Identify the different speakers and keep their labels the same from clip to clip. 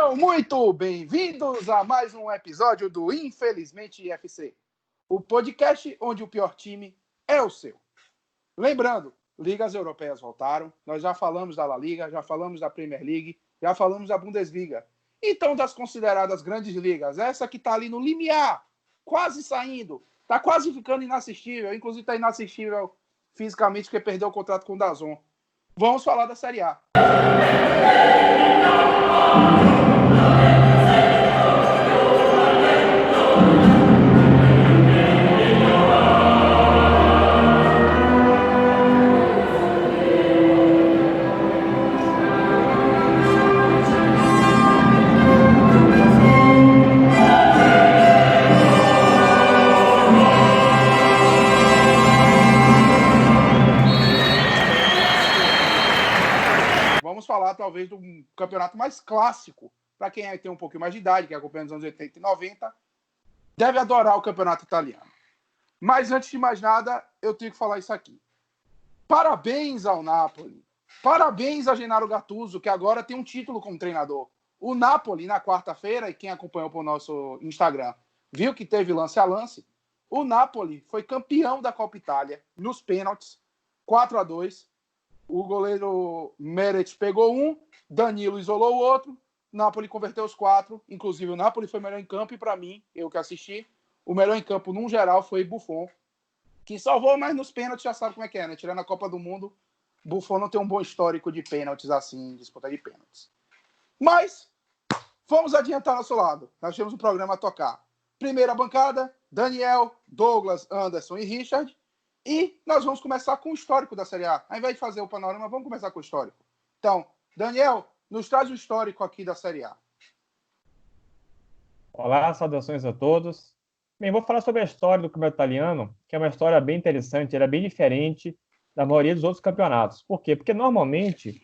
Speaker 1: Sejam muito bem-vindos a mais um episódio do Infelizmente IFC, o podcast onde o pior time é o seu. Lembrando, ligas europeias voltaram, nós já falamos da La Liga, já falamos da Premier League, já falamos da Bundesliga. Então, das consideradas grandes ligas, essa que está ali no limiar, quase saindo, está quase ficando inassistível, inclusive está inassistível fisicamente porque perdeu o contrato com o DAZN. Vamos falar da Série A. Vamos falar, talvez, do campeonato mais clássico, para quem tem um pouquinho mais de idade, que acompanha nos anos 80 e 90, deve adorar o campeonato italiano. Mas, antes de mais nada, eu tenho que falar isso aqui. Parabéns ao Napoli. Parabéns a Gennaro Gattuso, que agora tem um título como treinador. O Napoli, na quarta-feira, e quem acompanhou pelo nosso Instagram, viu que teve lance a lance, o Napoli foi campeão da Copa Itália nos pênaltis, 4-2. O goleiro Meret pegou um, Danilo isolou o outro, Napoli converteu os 4, inclusive o Napoli foi melhor em campo e para mim, eu que assisti, o melhor em campo num geral foi Buffon, que salvou, mas nos pênaltis já sabe como é que é, né? Tirando a Copa do Mundo, Buffon não tem um bom histórico de pênaltis assim, disputa de pênaltis. Mas, vamos adiantar nosso lado, nós temos um programa a tocar. Primeira bancada, Daniel, Douglas, Anderson e Richard. E nós vamos começar com o histórico da Série A. Ao invés de fazer o panorama, vamos começar com o histórico. Então, Daniel, nos traz o histórico aqui da Série A.
Speaker 2: Olá, saudações a todos. Bem, vou falar sobre a história do campeonato italiano, que é uma história bem interessante, ela é bem diferente da maioria dos outros campeonatos. Por quê? Porque normalmente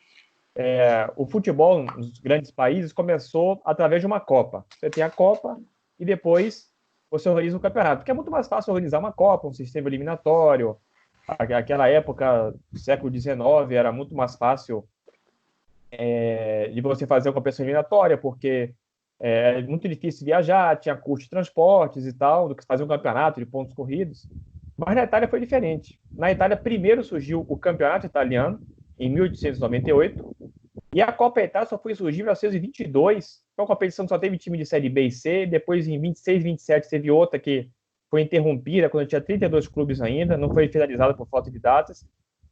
Speaker 2: o futebol nos grandes países começou através de uma Copa. Você tem a Copa e depois você organiza um campeonato, porque é muito mais fácil organizar uma Copa, um sistema eliminatório. Aquela época, do século XIX, era muito mais fácil de você fazer uma competição eliminatória, porque é muito difícil viajar, tinha custo de transportes e tal, do que fazer um campeonato de pontos corridos. Mas na Itália foi diferente. Na Itália, primeiro surgiu o campeonato italiano, em 1898, e a Copa Itália só foi surgir em 1922. Então, a competição só teve time de Série B e C. Depois, em 26, 27, teve outra que foi interrompida quando tinha 32 clubes ainda. Não foi finalizada por falta de datas.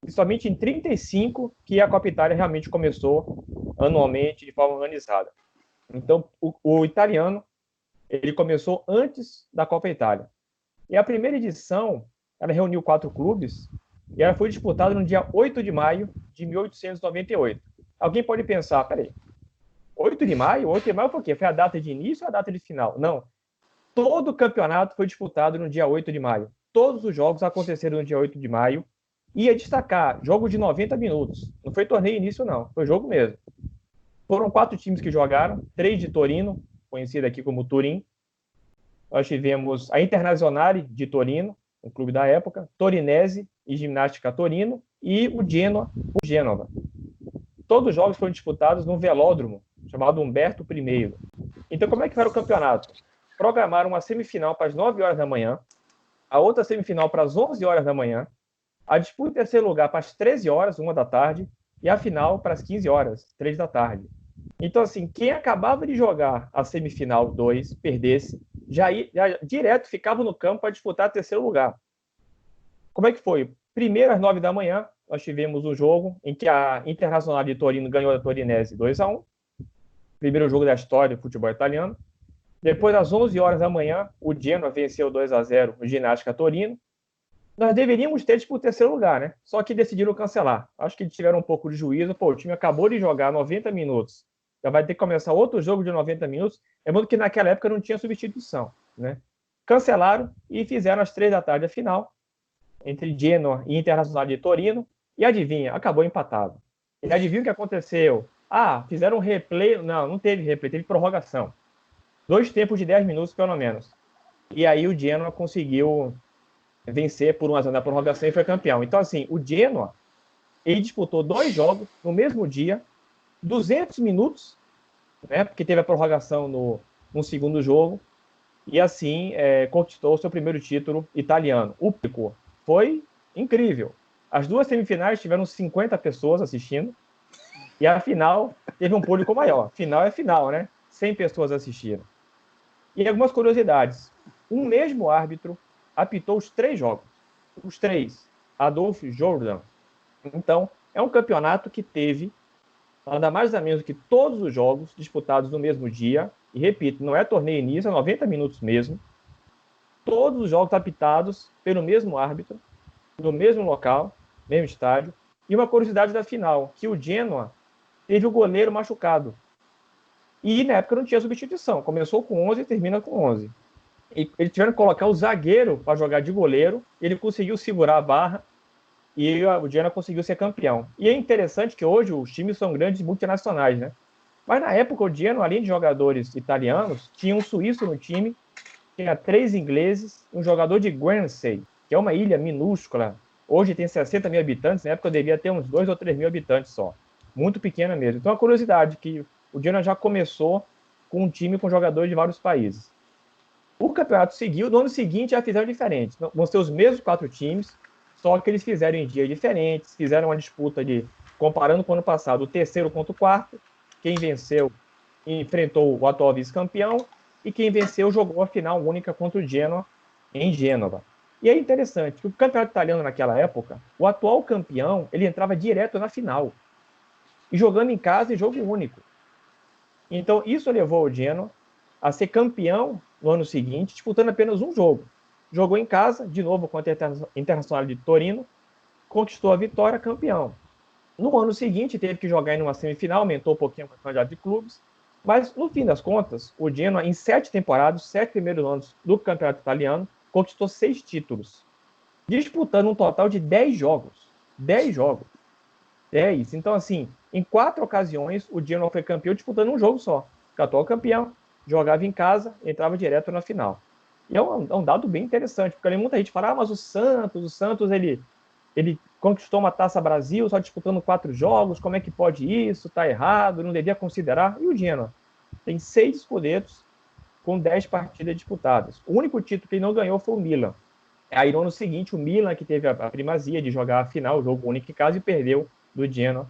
Speaker 2: E somente em 35 que a Copa Itália realmente começou anualmente de forma organizada. Então, o italiano ele começou antes da Copa Itália. E a primeira edição, ela reuniu 4 clubes e ela foi disputada no dia 8 de maio de 1898. Alguém pode pensar, peraí, 8 de maio? 8 de maio por quê? Foi a data de início ou a data de final? Não. Todo o campeonato foi disputado no dia 8 de maio. Todos os jogos aconteceram no dia 8 de maio. Ia destacar, jogo de 90 minutos. Não foi torneio início, não. Foi jogo mesmo. Foram 4 times que jogaram, 3 de Torino, conhecida aqui como Turim. Nós tivemos a Internazionale de Torino, um clube da época, Torinese e Ginástica Torino, e o Gênova. Todos os jogos foram disputados num velódromo chamado Umberto I. Então, como é que era o campeonato? Programaram uma semifinal para as 9 horas da manhã, a outra semifinal para as 11 horas da manhã, a disputa em terceiro lugar para as 13 horas, 1 da tarde, e a final para as 15 horas, 3 da tarde. Então, assim, quem acabava de jogar a semifinal 2, perdesse, já direto ficava no campo para disputar terceiro lugar. Como é que foi? Primeiro, às 9 da manhã, nós tivemos um jogo em que a Internazionale de Torino ganhou da Torinese 2-1. Primeiro jogo da história do futebol italiano. Depois, às 11 horas da manhã, o Genoa venceu 2-0 o Ginástica Torino. Nós deveríamos ter disputa o terceiro lugar, né? Só que decidiram cancelar. Acho que tiveram um pouco de juízo. Pô, o time acabou de jogar 90 minutos. Já vai ter que começar outro jogo de 90 minutos. Lembrando que naquela época não tinha substituição, né? Cancelaram e fizeram às 3 da tarde a final entre Genoa e Internazionale de Torino. E adivinha, acabou empatado. E adivinha o que aconteceu? Fizeram um replay. Não teve replay, teve prorrogação. 2 tempos de 10 minutos, pelo menos. E aí o Genoa conseguiu vencer por 1-0 na prorrogação e foi campeão. Então, assim, o Genoa, ele disputou 2 jogos no mesmo dia, 200 minutos, né? Porque teve a prorrogação no segundo jogo, e assim conquistou o seu primeiro título italiano. O público foi incrível. As duas semifinais tiveram 50 pessoas assistindo, e a final teve um público maior. Final é final, né? 100 pessoas assistiram. E algumas curiosidades. Um mesmo árbitro apitou os 3 jogos. Os 3. Adolf Jordan. Então, é um campeonato que teve nada mais nada menos que todos os jogos disputados no mesmo dia. E repito, não é torneio início, é 90 minutos mesmo. Todos os jogos apitados pelo mesmo árbitro, no mesmo local, mesmo estádio. E uma curiosidade da final, que o Genoa teve o goleiro machucado. E na época não tinha substituição. Começou com 11 e termina com 11. E eles tiveram que colocar o zagueiro para jogar de goleiro. Ele conseguiu segurar a barra e o Genoa conseguiu ser campeão. E é interessante que hoje os times são grandes multinacionais, né? Mas na época o Genoa, além de jogadores italianos, tinha um suíço no time, tinha 3 ingleses, um jogador de Guernsey, que é uma ilha minúscula. Hoje tem 60 mil habitantes, na época devia ter uns 2 ou 3 mil habitantes só. Muito pequena mesmo. Então, a curiosidade que o Genoa já começou com um time com jogadores de vários países. O campeonato seguiu, no ano seguinte já fizeram diferente. Vão ser os mesmos 4 times, só que eles fizeram em dias diferentes, fizeram uma disputa comparando com o ano passado, o terceiro contra o quarto. Quem venceu enfrentou o atual vice-campeão e quem venceu jogou a final única contra o Genoa em Gênova. E é interessante que o campeonato italiano naquela época, o atual campeão, ele entrava direto na final. E jogando em casa em jogo único. Então, isso levou o Genoa a ser campeão no ano seguinte, disputando apenas um jogo. Jogou em casa, de novo contra a Internacional de Torino, conquistou a vitória, campeão. No ano seguinte, teve que jogar em uma semifinal, aumentou um pouquinho a quantidade de clubes, mas, no fim das contas, o Genoa, em 7 temporadas, 7 primeiros anos do campeonato italiano, conquistou 6 títulos, disputando um total de 10 jogos. 10 jogos. 10. Então, assim, em 4 ocasiões, o Genoa foi campeão disputando um jogo só. O atual campeão, jogava em casa, entrava direto na final. E é um dado bem interessante, porque muita gente fala, mas o Santos, ele conquistou uma Taça Brasil só disputando 4 jogos, como é que pode isso? Está errado, não devia considerar. E o Genoa tem 6 escudetos com 10 partidas disputadas. O único título que ele não ganhou foi o Milan. Aí no ano seguinte, o Milan, que teve a primazia de jogar a final, o jogo único em casa, e perdeu do Genoa.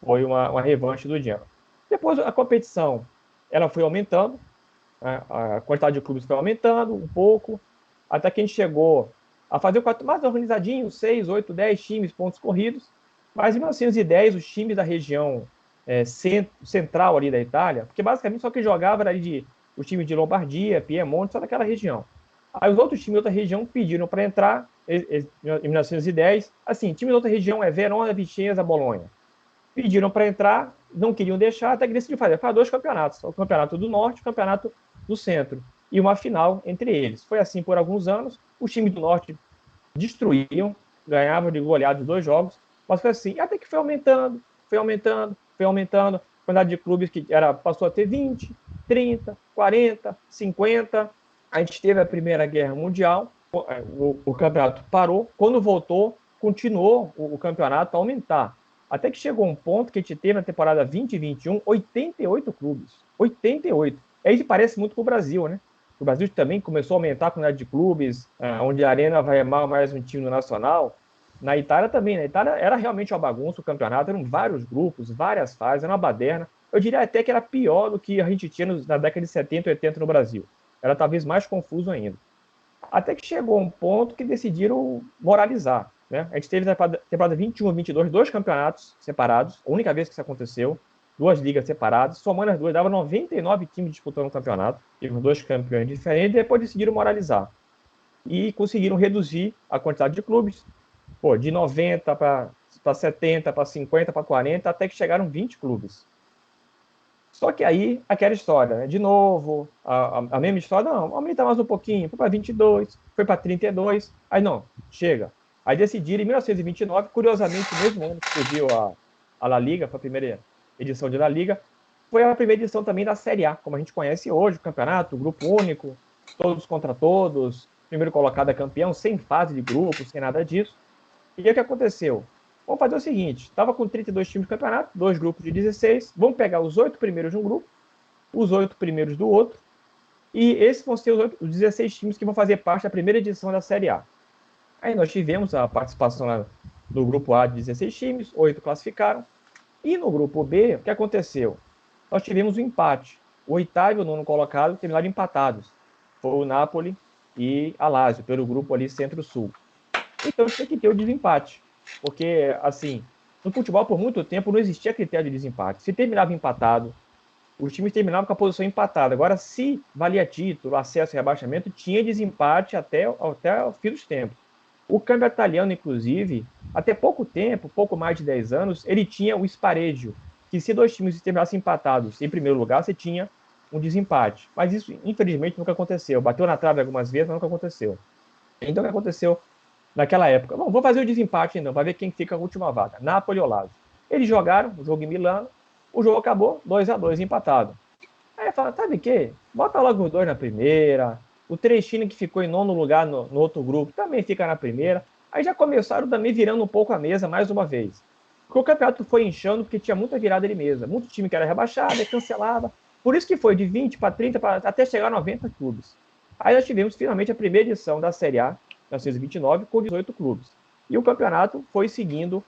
Speaker 2: Foi uma revanche do Genoa. Depois a competição ela foi aumentando, a quantidade de clubes foi aumentando um pouco, até que a gente chegou a fazer o quadro mais organizadinho, 6, 8, 10 times, pontos corridos. Mas em 1910, os times da região central ali da Itália, porque basicamente só que jogava era os times de Lombardia, Piemonte, só daquela região. Aí os outros times da outra região pediram para entrar em 1910. Assim, time da outra região é Verona, Vicenza, Bolonha. Pediram para entrar, não queriam deixar, até que decidiram fazer 2 campeonatos. O campeonato do Norte e o campeonato do Centro. E uma final entre eles. Foi assim por alguns anos. Os times do Norte destruíam, ganhavam de goleada os 2 jogos, mas foi assim. Até que foi aumentando. A quantidade de clubes que passou a ter 20, 30, 40, 50. A gente teve a Primeira Guerra Mundial, o campeonato parou. Quando voltou, continuou o campeonato a aumentar. Até que chegou um ponto que a gente teve na temporada 2021, 88 clubes. 88. Aí parece muito com o Brasil, né? O Brasil também começou a aumentar a quantidade de clubes, onde a Arena vai mais um time no Nacional. Na Itália também. Na Itália era realmente uma bagunça o campeonato, eram vários grupos, várias fases, era uma baderna. Eu diria até que era pior do que a gente tinha na década de 70 e 80 no Brasil. Era talvez mais confuso ainda. Até que chegou um ponto que decidiram moralizar. Né? A gente teve na temporada 21 e 22 2 campeonatos separados, a única vez que isso aconteceu, 2 ligas separadas, somando as 2, dava 99 times disputando o campeonato, e com 2 campeões diferentes, e depois decidiram moralizar. E conseguiram reduzir a quantidade de clubes, de 90 para 70, para 50, para 40, até que chegaram 20 clubes. Só que aí, aquela história, né? De novo, a mesma história, não, aumenta mais um pouquinho, foi para 22, foi para 32, aí não, chega. Aí decidiram, em 1929, curiosamente, o mesmo ano que surgiu a La Liga, foi a primeira edição de La Liga, foi a primeira edição também da Série A, como a gente conhece hoje, o campeonato, grupo único, todos contra todos, primeiro colocado é campeão, sem fase de grupo, sem nada disso. E aí o que aconteceu? Vamos fazer o seguinte, estava com 32 times de campeonato, 2 grupos de 16, vamos pegar os 8 primeiros de um grupo os 8 primeiros do outro, e esses vão ser os 16 times que vão fazer parte da primeira edição da Série A. Aí nós tivemos a participação lá do grupo A de 16 times, 8 classificaram, e no grupo B, o que aconteceu? Nós tivemos um empate. O oitavo e o nono colocado terminaram empatados. Foi o Napoli e a Lazio, pelo grupo ali Centro-Sul. Então tinha que ter o desempate. Porque, assim, no futebol por muito tempo não existia critério de desempate. Se terminava empatado, os times terminavam com a posição empatada. Agora, se valia título, acesso e rebaixamento, tinha desempate até o fim dos tempos. O campeonato italiano, inclusive, até pouco tempo, pouco mais de 10 anos, ele tinha o spareggio, que se 2 times terminassem empatados em primeiro lugar, você tinha um desempate. Mas isso, infelizmente, nunca aconteceu. Bateu na trave algumas vezes, mas nunca aconteceu. Então, o que aconteceu naquela época? Bom, vou fazer o desempate, então, para ver quem fica a última vaga. Napoli ou Lazio. Eles jogaram o jogo em Milano, o jogo acabou 2-2, empatado. Aí fala, sabe o quê? Bota logo os 2 na primeira. O Trecino, que ficou em nono lugar no outro grupo, também fica na primeira. Aí já começaram também virando um pouco a mesa mais uma vez. Porque o campeonato foi inchando, porque tinha muita virada de mesa. Muito time que era rebaixado, cancelava. Por isso que foi de 20 para 30, até chegar a 90 clubes. Aí nós tivemos finalmente a primeira edição da Série A, 1929, com 18 clubes. E o campeonato foi seguindo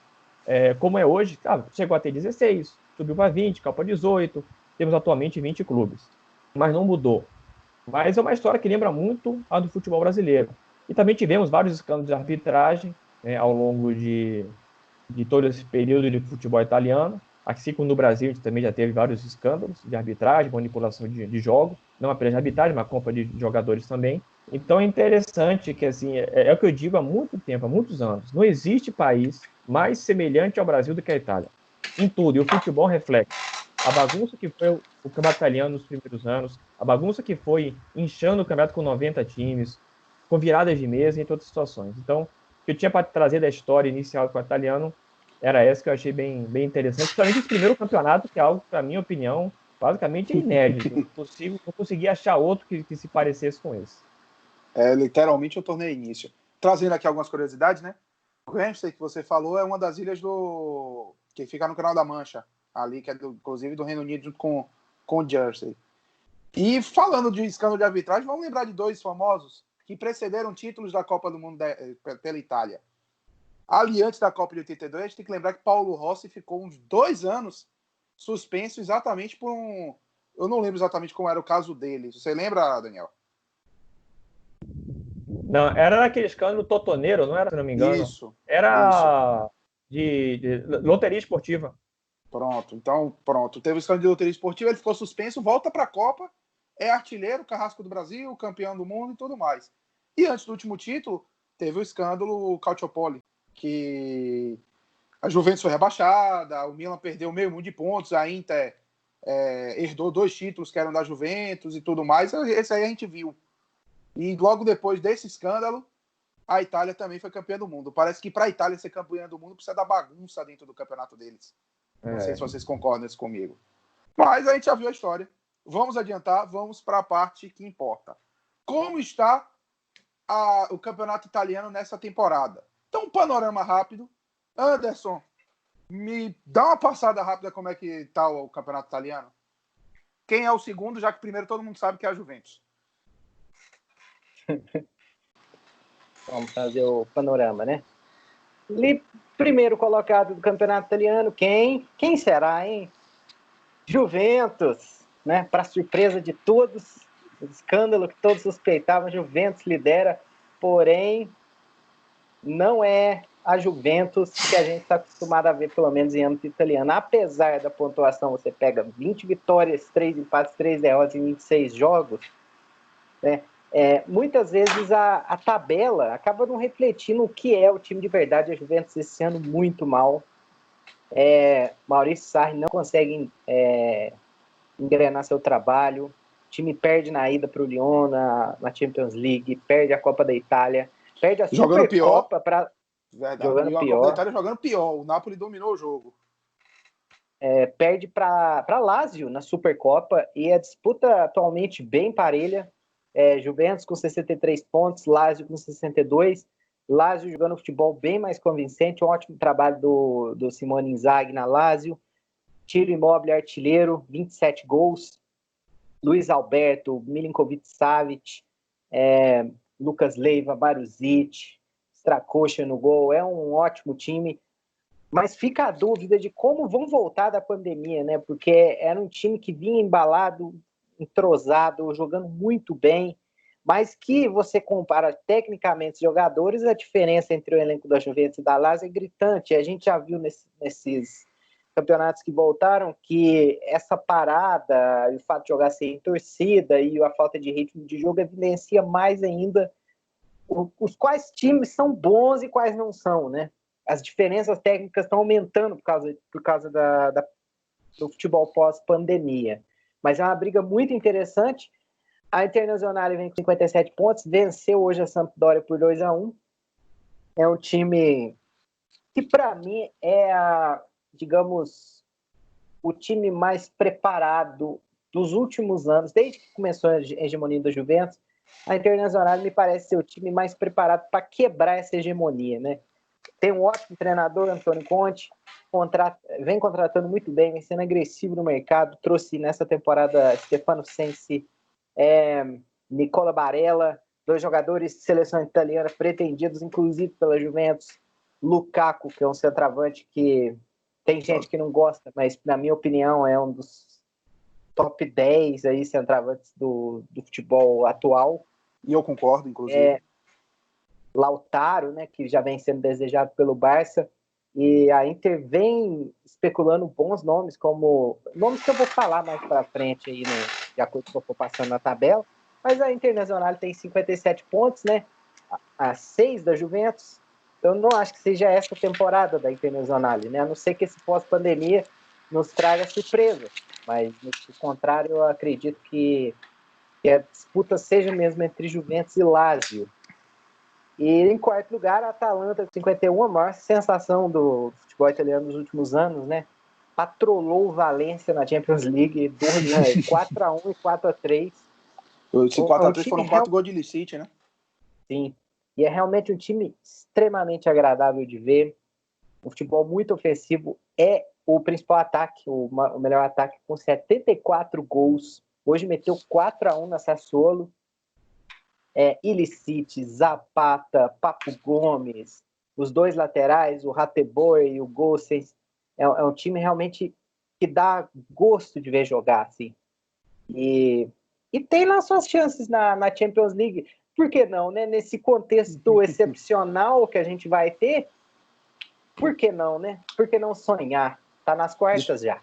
Speaker 2: como é hoje. Chegou a ter 16, subiu para 20, Copa 18. Temos atualmente 20 clubes. Mas não mudou. Mas é uma história que lembra muito a do futebol brasileiro. E também tivemos vários escândalos de arbitragem ao longo de todo esse período de futebol italiano. Assim como no Brasil, a gente também já teve vários escândalos de arbitragem, manipulação de jogos, não apenas de arbitragem, mas compra de jogadores também. Então é interessante que, assim, é o que eu digo há muito tempo, há muitos anos. Não existe país mais semelhante ao Brasil do que a Itália. Em tudo. E o futebol reflete a bagunça que foi o campeonato italiano nos primeiros anos, a bagunça que foi inchando o campeonato com 90 times, com viradas de mesa em todas as situações. Então, o que eu tinha para trazer da história inicial com o italiano era essa, que eu achei bem, bem interessante, principalmente esse primeiro campeonato, que é algo, para minha opinião, basicamente inédito. Não consegui achar outro que se parecesse com esse.
Speaker 1: Literalmente o torneio início. Trazendo aqui algumas curiosidades, né? O Ramsey, que você falou, é uma das ilhas que fica no Canal da Mancha, ali, que é inclusive do Reino Unido, junto com o Jersey. E falando de escândalo de arbitragem, vamos lembrar de 2 famosos que precederam títulos da Copa do Mundo pela Itália. Ali, antes da Copa de 82, a gente tem que lembrar que Paulo Rossi ficou uns 2 anos suspenso exatamente por um... Eu não lembro exatamente como era o caso dele. Você lembra, Daniel?
Speaker 2: Não, era naquele escândalo totoneiro, não era, se não me engano?
Speaker 1: Isso.
Speaker 2: Era de loteria esportiva.
Speaker 1: Pronto. Teve o escândalo de loteria esportiva, ele ficou suspenso, volta para a Copa, é artilheiro, carrasco do Brasil, campeão do mundo e tudo mais. E antes do último título, teve o escândalo Calciopoli, que a Juventus foi rebaixada, o Milan perdeu meio mundo de pontos, a Inter herdou 2 títulos que eram da Juventus e tudo mais. Esse aí a gente viu. E logo depois desse escândalo, a Itália também foi campeã do mundo. Parece que para a Itália ser campeã do mundo precisa da bagunça dentro do campeonato deles. Não sei se vocês concordam isso comigo. Mas a gente já viu a história. Vamos adiantar, vamos para a parte que importa. Como está o campeonato italiano nessa temporada? Então, um panorama rápido. Anderson, me dá uma passada rápida como é que está o campeonato italiano. Quem é o segundo, já que primeiro todo mundo sabe que é a Juventus.
Speaker 3: Vamos fazer o panorama, né? Primeiro colocado do campeonato italiano, quem será, hein? Juventus, né? Para surpresa de todos, o escândalo que todos suspeitavam, Juventus lidera, porém não é a Juventus que a gente está acostumado a ver, pelo menos em âmbito italiano. Apesar da pontuação, você pega 20 vitórias, 3 empates, 3 derrotas em 26 jogos, né? Muitas vezes a tabela acaba não refletindo o que é o time de verdade. A Juventus esse ano muito mal. Maurício Sarri não consegue engrenar seu trabalho. O time perde na ida para o Lyon na Champions League, perde a Copa da Itália, perde a Supercopa para...
Speaker 1: Jogando pior. A Copa da Itália jogando pior. O Napoli dominou o jogo.
Speaker 3: Perde para Lazio na Supercopa, e a disputa atualmente bem parelha. Juventus com 63 pontos, Lazio com 62. Lazio jogando futebol bem mais convincente, um ótimo trabalho do Simone Inzaghi na Lazio. Ciro Immobile, artilheiro, 27 gols. Luiz Alberto, Milinkovic-Savic, Lucas Leiva, Maruzic, Stracocha no gol. É um ótimo time, mas fica a dúvida de como vão voltar da pandemia, né? Porque era um time que vinha embalado, entrosado, jogando muito bem, mas que você compara tecnicamente os jogadores, a diferença entre o elenco da Juventus e da Lazio é gritante. A gente já viu nesses campeonatos que voltaram que essa parada, o fato de jogar sem torcida e a falta de ritmo de jogo evidencia mais ainda os quais times são bons e quais não são, né? As diferenças técnicas estão aumentando por causa do futebol pós-pandemia. Mas é uma briga muito interessante. A Internazionale vem com 57 pontos, venceu hoje a Sampdoria por 2-1. É um time que, para mim, digamos, o time mais preparado dos últimos anos, desde que começou a hegemonia da Juventus. A Internazionale me parece ser o time mais preparado para quebrar essa hegemonia, né? Tem um ótimo treinador, Antônio Conte, vem contratando muito bem, vem sendo agressivo no mercado, trouxe nessa temporada Stefano Sensi, Nicola Barella, 2 jogadores de seleção italiana pretendidos, inclusive pela Juventus, Lukaku, que é um centroavante que tem gente que não gosta, mas na minha opinião é um dos top 10 aí, centroavantes do futebol atual.
Speaker 1: E eu concordo, inclusive.
Speaker 3: Lautaro, né, que já vem sendo desejado pelo Barça, e a Inter vem especulando bons nomes, como nomes que eu vou falar mais para frente aí, né, de acordo com o que eu for passando na tabela, mas a Internazionale tem 57 pontos, né, a 6 da Juventus. Eu não acho que seja essa temporada da Internazionale, né, a não ser que esse pós-pandemia nos traga surpresa, mas no contrário eu acredito que a disputa seja mesmo entre Juventus e Lazio. E em quarto lugar, a Atalanta, com 51, a maior sensação do futebol italiano nos últimos anos, né? Patrolou o Valência na Champions League, 4-1 e 4-3.
Speaker 1: Esse 4-3 foram 4 gols de Illicit, né?
Speaker 3: Sim. E é realmente um time extremamente agradável de ver. Um futebol muito ofensivo. É o principal ataque, o melhor ataque, com 74 gols. Hoje meteu 4-1 na Sassuolo. Illicit, Zapata, Papo Gomes, os 2 laterais, o Rateboer e o Gosens. É um time realmente que dá gosto de ver jogar, assim. E tem lá suas chances na Champions League. Por que não, né? Nesse contexto excepcional que a gente vai ter, por que não, né? Por que não sonhar? Tá nas quartas já.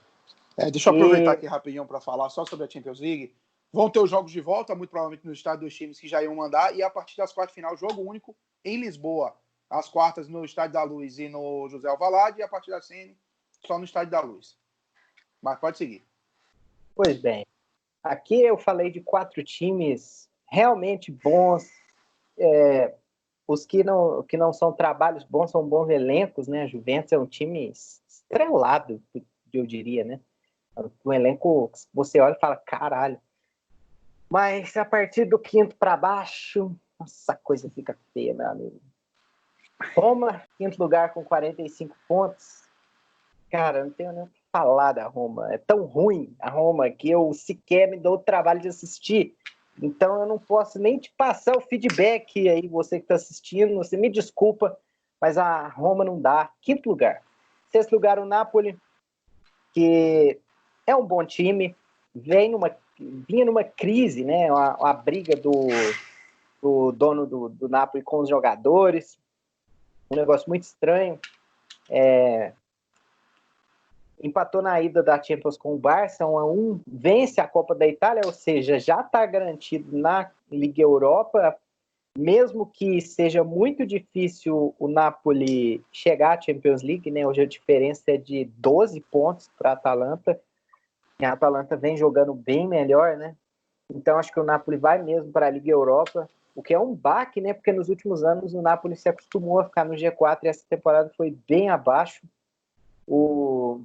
Speaker 1: Deixa eu aproveitar aqui rapidinho para falar só sobre a Champions League. Vão ter os jogos de volta, muito provavelmente no estádio dos times que já iam mandar, e a partir das quartas de final, jogo único em Lisboa. As quartas no Estádio da Luz e no José Alvalade, e a partir da semi só no Estádio da Luz. Mas pode seguir.
Speaker 3: Pois bem, aqui eu falei de 4 times realmente bons, os que não são trabalhos bons, são bons elencos, né? A Juventus é um time estrelado, eu diria, né? Um elenco que você olha e fala, caralho. Mas a partir do 5º para baixo, nossa, a coisa fica feia, meu amigo. Roma, 5º lugar com 45 pontos. Cara, não tenho nem o que falar da Roma. É tão ruim a Roma que eu sequer me dou o trabalho de assistir. Então eu não posso nem te passar o feedback aí, você que está assistindo. Você me desculpa, mas a Roma não dá. 5º lugar. 6º lugar, o Napoli, que é um bom time. Vinha numa crise, né? A briga do dono do Napoli com os jogadores. Um negócio muito estranho. Empatou na ida da Champions com o Barça, 1-1, vence a Copa da Itália, ou seja, já está garantido na Liga Europa, mesmo que seja muito difícil o Napoli chegar à Champions League, né? Hoje a diferença é de 12 pontos para a Atalanta, e a Atalanta vem jogando bem melhor, né? Então acho que o Napoli vai mesmo para a Liga Europa, o que é um baque, né? Porque nos últimos anos o Napoli se acostumou a ficar no G4 e essa temporada foi bem abaixo. O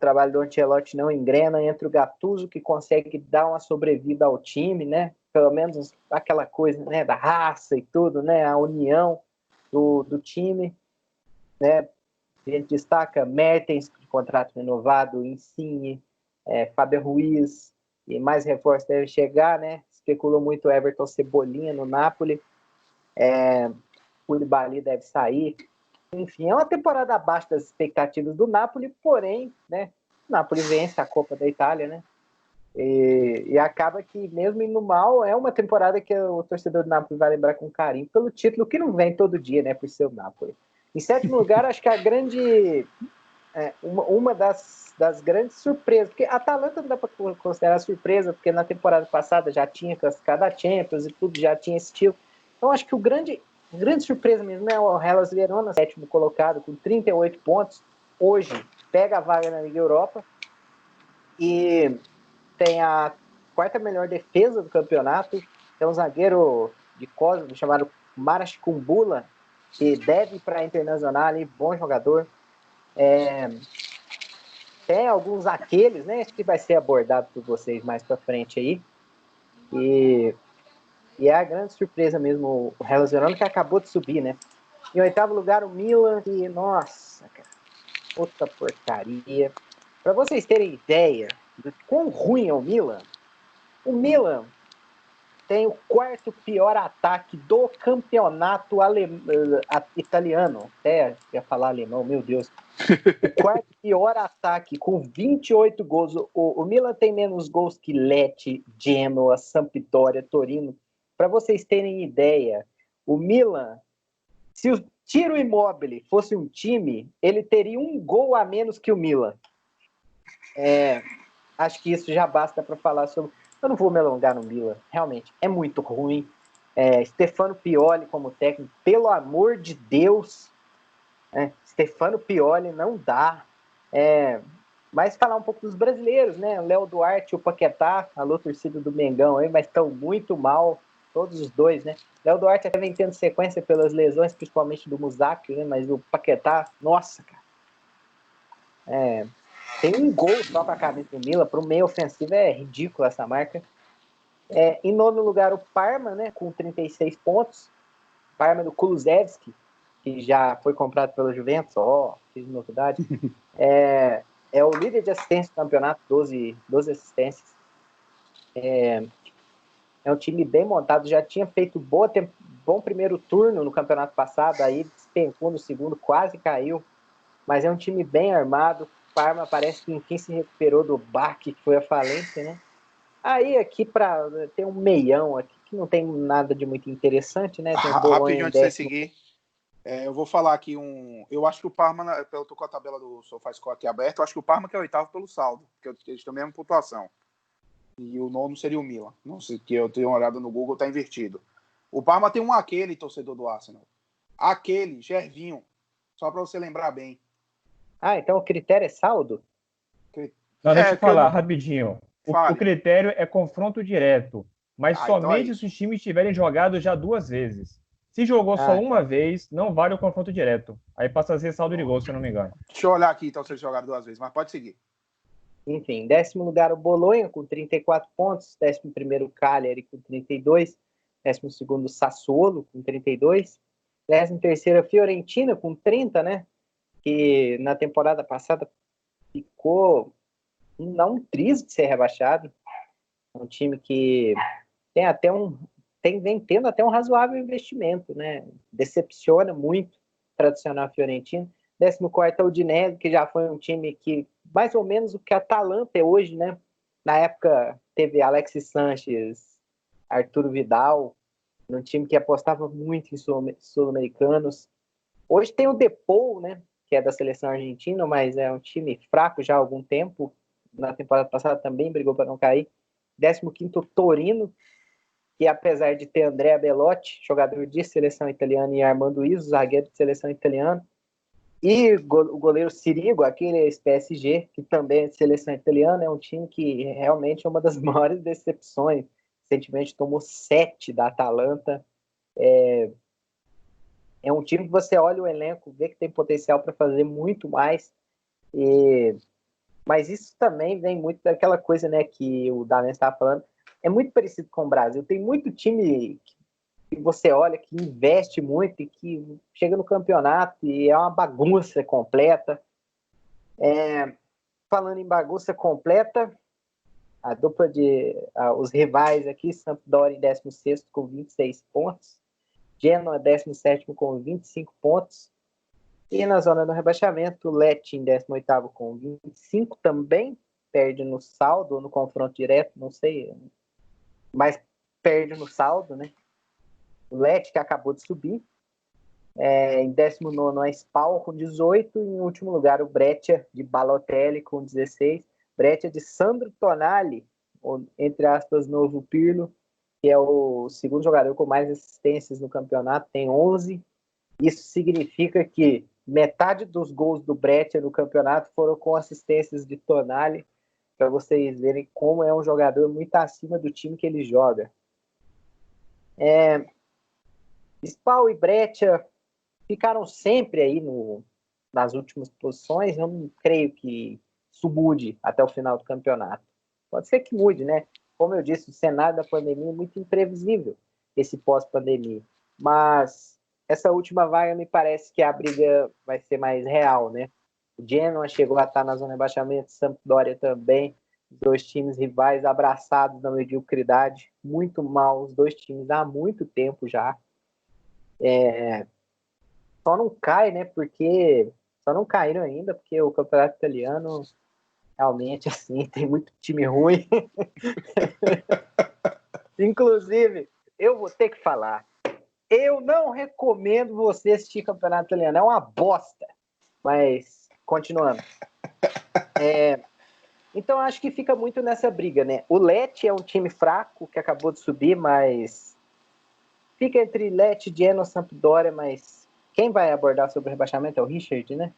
Speaker 3: trabalho do Ancelotti não engrena, entre o Gattuso, que consegue dar uma sobrevida ao time, né? Pelo menos aquela coisa, né, da raça e tudo, né? A união do time, né? A gente destaca Mertens, de contrato renovado, Insigne, Fábio Ruiz, e mais reforços devem chegar, né? Especulou muito o Everton Cebolinha no Napoli. O Koulibaly deve sair. Enfim, é uma temporada abaixo das expectativas do Napoli, porém, né? O Napoli vence a Copa da Itália, né? E acaba que, mesmo indo mal, é uma temporada que o torcedor do Napoli vai lembrar com carinho pelo título, que não vem todo dia, né? Por ser o Napoli. Em sétimo lugar, acho que a grande... uma das grandes surpresas, porque a Atalanta não dá para considerar surpresa, porque na temporada passada já tinha classificado a Champions e tudo, já tinha esse estilo. Então, acho que grande surpresa mesmo é o Hellas Verona, sétimo colocado, com 38 pontos. Hoje, pega a vaga na Liga Europa e tem a quarta melhor defesa do campeonato. Tem um zagueiro de Cosmo chamado Marash Kumbula, que deve ir para a Internacional, bom jogador. Tem alguns aqueles, né? Acho que vai ser abordado por vocês mais para frente aí. E é a grande surpresa mesmo o Hellas Verona, que acabou de subir, né? Em oitavo lugar, o Milan, que, nossa, cara, outra porcaria. Para vocês terem ideia do quão ruim é o Milan tem o quarto pior ataque do campeonato italiano. Até ia falar alemão, meu Deus. O quarto pior ataque, com 28 gols. O Milan tem menos gols que Lecce, Genoa, Sampdoria, Torino. Para vocês terem ideia, o Milan, se o Ciro Immobile fosse um time, ele teria um gol a menos que o Milan. Acho que isso já basta para falar sobre... Eu não vou me alongar no Milan, realmente, é muito ruim. Stefano Pioli como técnico, pelo amor de Deus, Stefano Pioli não dá. Mas falar um pouco dos brasileiros, né? O Léo Duarte e o Paquetá, alô torcida do Mengão aí, mas estão muito mal, todos os dois, né? Léo Duarte até vem tendo sequência pelas lesões, principalmente do Musaki, né? Mas o Paquetá, nossa, cara. Tem um gol só com a camisa do Milan, para o meio ofensivo é ridículo essa marca. Em nono lugar, o Parma, né, com 36 pontos. Parma do Kulusevski, que já foi comprado pela Juventus, fiz novidade. É o líder de assistência do campeonato, 12 assistências. É um time bem montado, já tinha feito bom primeiro turno no campeonato passado, aí despencou no segundo, quase caiu, mas é um time bem armado. Parma parece que enfim se recuperou do baque que foi a falência, né? Aí aqui tem um meião aqui que não tem nada de muito interessante, né? Tem um
Speaker 1: rapidinho antes de você seguir, eu vou falar aqui eu acho que o Parma, eu tô com a tabela do SofaScore aqui aberta, eu acho que o Parma que é o oitavo pelo saldo, porque eles têm a mesma pontuação. E o nono seria o Milan. Não sei, que eu tenho uma olhada no Google, tá invertido. O Parma tem aquele torcedor do Arsenal. Aquele, Gervinho. Só para você lembrar bem.
Speaker 3: Então o critério é saldo?
Speaker 2: Não, deixa eu falar rapidinho. O critério é confronto direto, mas somente
Speaker 1: então
Speaker 2: se os times tiverem jogado já 2 vezes. Se jogou só uma vez, não vale o confronto direto. Aí passa a ser saldo de gol, se eu não me engano.
Speaker 1: Deixa eu olhar aqui, então, se eles jogaram 2 vezes, mas pode seguir.
Speaker 3: Enfim, em décimo lugar o Bolonha, com 34 pontos. 11º o Cagliari, com 32. 12º o Sassuolo, com 32. 13º a Fiorentina, com 30, né? Que na temporada passada ficou não triste de ser rebaixado. Um time que vem tendo até um razoável investimento, né? Decepciona muito o tradicional Fiorentino. 14º é o Udinese, que já foi um time que mais ou menos o que a Atalanta é hoje, né? Na época teve Alexis Sanchez, Arturo Vidal, num time que apostava muito em sul-americanos. Hoje tem o Depou, né? Que é da seleção argentina, mas é um time fraco já há algum tempo. Na temporada passada também brigou para não cair. 15º Torino, que apesar de ter Andrea Belotti, jogador de seleção italiana, e Armando Izzo, zagueiro de seleção italiana, e o goleiro Sirigu, aquele ex-PSG, que também é de seleção italiana, é um time que realmente é uma das maiores decepções. Recentemente tomou 7 da Atalanta. É um time que você olha o elenco, vê que tem potencial para fazer muito mais. Mas isso também vem muito daquela coisa, né, que o Daniel estava falando. É muito parecido com o Brasil. Tem muito time que você olha, que investe muito e que chega no campeonato e é uma bagunça completa. Falando em bagunça completa, A dupla de os rivais aqui, Sampdoria em 16º com 26 pontos, Genoa 17º com 25 pontos, e na zona do rebaixamento, Lecce em 18º com 25 também, perde no saldo, ou no confronto direto, não sei, mas perde no saldo, né? O Lecce, que acabou de subir, em 19º a Spal com 18, e em último lugar o Breccia de Balotelli com 16, Breccia de Sandro Tonali, entre aspas, novo Pirlo, que é o segundo jogador com mais assistências no campeonato, tem 11. Isso significa que metade dos gols do Breccia no campeonato foram com assistências de Tonali, para vocês verem como é um jogador muito acima do time que ele joga. Spal e Breccia ficaram sempre aí nas últimas posições. Eu não creio que isso mude até o final do campeonato. Pode ser que mude, né? Como eu disse, o cenário da pandemia é muito imprevisível, esse pós-pandemia. Mas essa última vaga me parece que a briga vai ser mais real, né? O Genoa chegou a estar na zona de rebaixamento, Sampdoria também, dois times rivais abraçados na mediocridade, muito mal os dois times há muito tempo já. Só não cai, né? Só não caíram ainda, porque o campeonato italiano realmente, assim, tem muito time ruim. Inclusive, eu vou ter que falar, eu não recomendo você assistir campeonato italiano, é uma bosta. Mas, continuando. Então, acho que fica muito nessa briga, né? O Lecce é um time fraco, que acabou de subir, mas fica entre Lecce, Genoa, Sampdoria, mas quem vai abordar sobre o rebaixamento é o Richard, né?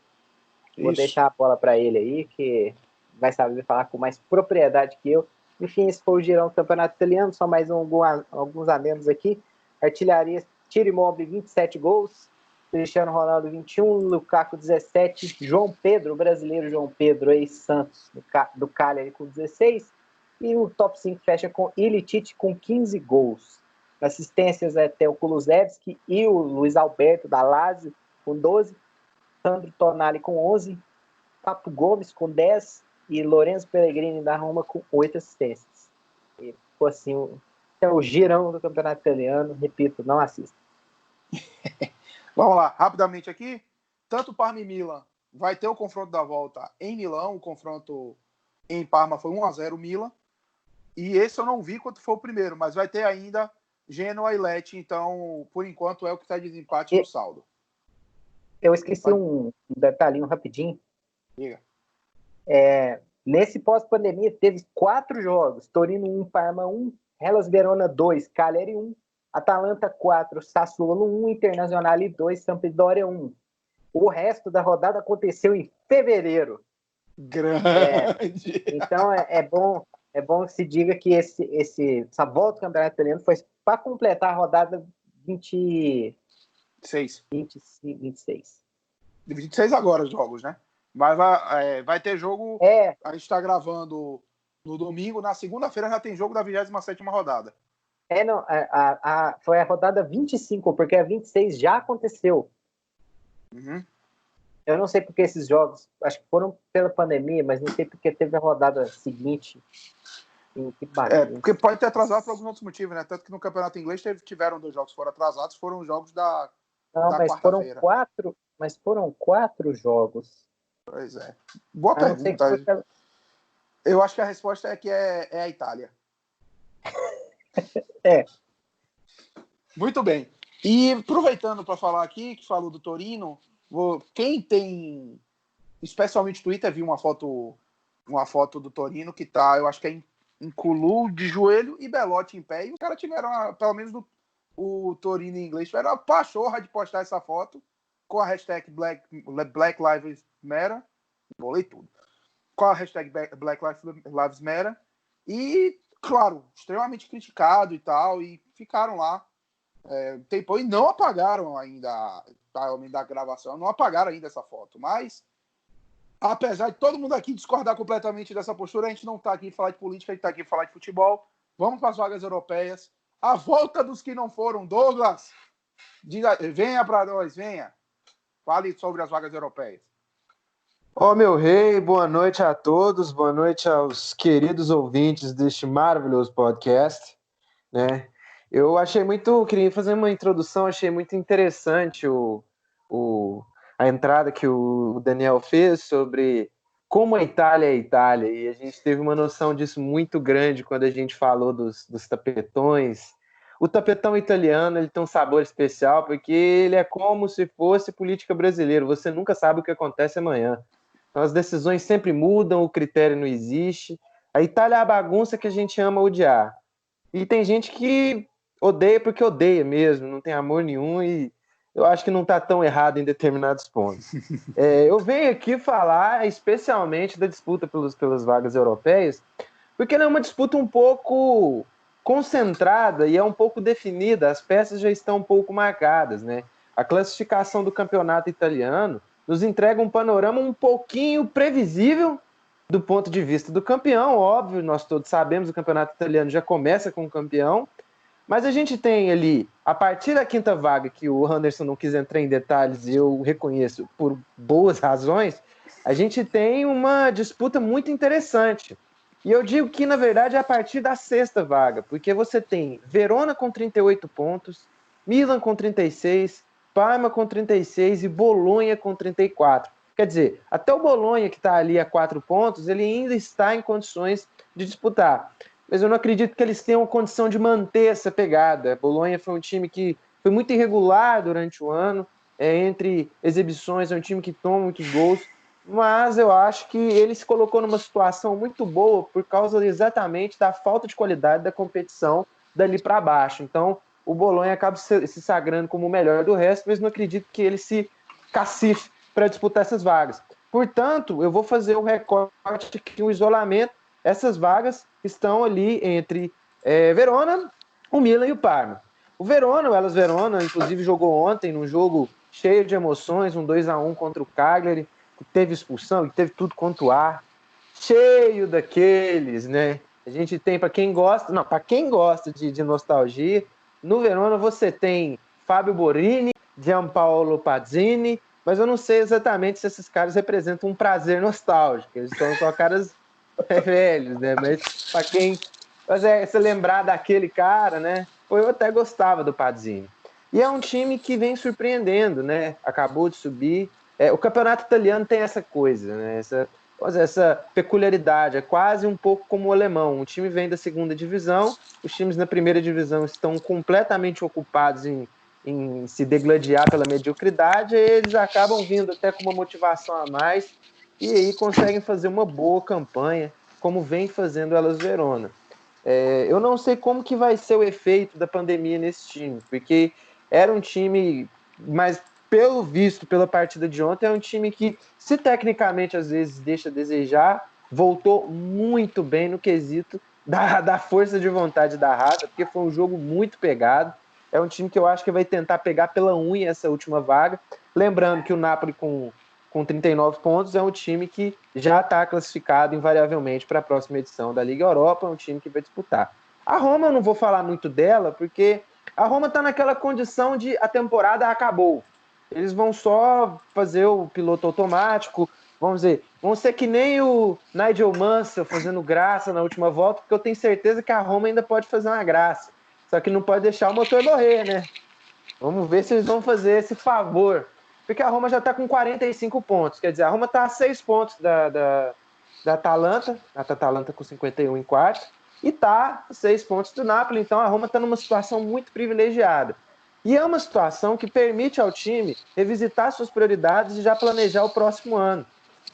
Speaker 3: Vou deixar a bola para ele aí, que vai saber falar com mais propriedade que eu. Enfim, esse foi o girão do campeonato italiano, só mais alguns adendos aqui. Artilharia, Ciro Immobile, 27 gols. Cristiano Ronaldo, 21. Lukaku, 17. João Pedro, o brasileiro João Pedro, ex-Santos, do Cagliari, com 16. E o top 5 fecha com Ilicic, com 15 gols. Assistências até o Kulusevski e o Luiz Alberto, da Lazio, com 12. Sandro Tonali com 11, Papo Gomes com 10 e Lorenzo Pellegrini da Roma com 8 assistências. E ficou assim, o girão do campeonato italiano. Repito, não assista.
Speaker 1: Vamos lá, rapidamente aqui. Tanto Parma e Milan vai ter o confronto da volta em Milão. O confronto em Parma foi 1-0 Milan. E esse eu não vi quanto foi o primeiro, mas vai ter ainda Genoa e Lecce. Então, por enquanto, é o que está de desempate no saldo.
Speaker 3: Eu esqueci um detalhinho rapidinho.
Speaker 1: Diga.
Speaker 3: Nesse pós-pandemia, teve 4 jogos. Torino 1, Parma 1, Hellas Verona 2, Cagliari 1, Atalanta 4, Sassuolo 1, Internazionale 2, Sampdoria 1. O resto da rodada aconteceu em fevereiro.
Speaker 1: Grande!
Speaker 3: Então é bom que se diga que essa volta do campeonato italiano foi para completar a rodada 26.
Speaker 1: 26 agora os jogos, né? Mas vai ter jogo. A gente está gravando no domingo. Na segunda-feira já tem jogo da 27ª rodada.
Speaker 3: Foi a rodada 25, porque a 26 já aconteceu.
Speaker 1: Uhum.
Speaker 3: Eu não sei porque esses jogos, acho que foram pela pandemia, mas não sei porque teve a rodada seguinte.
Speaker 1: Porque pode ter atrasado por alguns outros motivos, né? Tanto que no campeonato inglês tiveram 2 jogos que foram atrasados, foram os jogos da quarta-feira.
Speaker 3: Mas foram 4 jogos.
Speaker 1: Pois é. Boa pergunta. Eu acho que a resposta é que é a Itália. Muito bem. E aproveitando para falar aqui, que falou do Torino, quem tem, especialmente no Twitter, viu uma foto do Torino que tá, eu acho que é em Kulu de joelho e Belotti em pé, e os caras tiveram, pelo menos o Torino em inglês, tiveram a pachorra de postar essa foto com a hashtag Black Lives Matter, bolei tudo, com a hashtag Black Lives Matter, e, claro, extremamente criticado e tal, e ficaram lá tempão e não apagaram ainda da gravação, não apagaram ainda essa foto, mas apesar de todo mundo aqui discordar completamente dessa postura, a gente não está aqui para falar de política, a gente está aqui para falar de futebol. Vamos para as vagas europeias. A volta dos que não foram. Douglas, venha para nós, venha. Fale sobre as vagas europeias.
Speaker 4: Ó meu rei, boa noite a todos, boa noite aos queridos ouvintes deste maravilhoso podcast, né? Queria fazer uma introdução, achei muito interessante o, a entrada que o Daniel fez sobre como a Itália, e a gente teve uma noção disso muito grande quando a gente falou dos tapetões. O tapetão italiano, ele tem um sabor especial porque ele é como se fosse política brasileira, você nunca sabe o que acontece amanhã. Então, as decisões sempre mudam, o critério não existe. A Itália é a bagunça que a gente ama odiar. E tem gente que odeia porque odeia mesmo, não tem amor nenhum e eu acho que não está tão errado em determinados pontos. Eu venho aqui falar especialmente da disputa pelas vagas europeias, porque ela é uma disputa um pouco concentrada e é um pouco definida, as peças já estão um pouco marcadas, né? A classificação do campeonato italiano nos entrega um panorama um pouquinho previsível do ponto de vista do campeão, óbvio, nós todos sabemos, o campeonato italiano já começa com o campeão, mas a gente tem ali, a partir da quinta vaga, que o Anderson não quis entrar em detalhes e eu reconheço por boas razões, a gente tem uma disputa muito interessante. E eu digo que, na verdade, é a partir da sexta vaga, porque você tem Verona com 38 pontos, Milan com 36, Parma com 36 e Bolonha com 34. Quer dizer, até o Bolonha, que está ali a 4 pontos, ele ainda está em condições de disputar. Mas eu não acredito que eles tenham condição de manter essa pegada. Bolonha foi um time que foi muito irregular durante o ano, entre exibições, é um time que toma muitos gols, mas eu acho que ele se colocou numa situação muito boa por causa exatamente da falta de qualidade da competição dali para baixo. Então, o Bolonha acaba se sagrando como o melhor do resto, mas não acredito que ele se cacife para disputar essas vagas. Portanto, eu vou fazer o recorte aqui, o isolamento. Essas vagas estão ali entre Verona, o Milan e o Parma. O Verona, o Hellas Verona, inclusive jogou ontem num jogo cheio de emoções, um 2-1 contra o Cagliari, que teve expulsão, que teve tudo quanto ar, cheio daqueles, né? A gente tem, para quem gosta de nostalgia, no Verona você tem Fábio Borini, Gianpaolo Pazzini, mas eu não sei exatamente se esses caras representam um prazer nostálgico, eles são só caras velhos, né? Mas para quem se lembrar daquele cara, né? Eu até gostava do Pazzini. E é um time que vem surpreendendo, né? Acabou de subir. O campeonato italiano tem essa coisa, né? Essa peculiaridade. É quase um pouco como o alemão. Um time vem da segunda divisão, os times na primeira divisão estão completamente ocupados em se degladiar pela mediocridade, e eles acabam vindo até com uma motivação a mais e aí conseguem fazer uma boa campanha, como vem fazendo o Hellas Verona. Eu não sei como que vai ser o efeito da pandemia nesse time, porque era um time, mas pelo visto, pela partida de ontem, é um time que, se tecnicamente às vezes deixa a desejar, voltou muito bem no quesito da força de vontade da raça, porque foi um jogo muito pegado. É um time que eu acho que vai tentar pegar pela unha essa última vaga. Lembrando que o Napoli com 39 pontos, é um time que já está classificado invariavelmente para a próxima edição da Liga Europa, é um time que vai disputar. A Roma, eu não vou falar muito dela, porque a Roma está naquela condição de a temporada acabou. Eles vão só fazer o piloto automático, vamos ser que nem o Nigel Mansell fazendo graça na última volta, porque eu tenho certeza que a Roma ainda pode fazer uma graça. Só que não pode deixar o motor morrer, né? Vamos ver se eles vão fazer esse favor. Porque a Roma já está com 45 pontos. Quer dizer, a Roma está a 6 pontos da Atalanta. A Atalanta com 51 em quarto. E está a 6 pontos do Napoli. Então a Roma está numa situação muito privilegiada. E é uma situação que permite ao time revisitar suas prioridades e já planejar o próximo ano.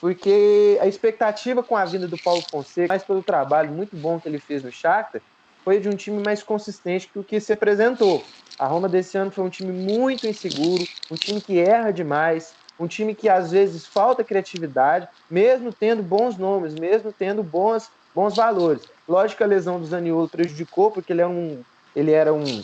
Speaker 4: Porque a expectativa com a vinda do Paulo Fonseca, mais pelo trabalho muito bom que ele fez no Shakhtar, foi de um time mais consistente que o que se apresentou. A Roma desse ano foi um time muito inseguro, um time que erra demais, um time que às vezes falta criatividade, mesmo tendo bons nomes, mesmo tendo bons valores. Lógico que a lesão do Zaniolo prejudicou, porque ele era um,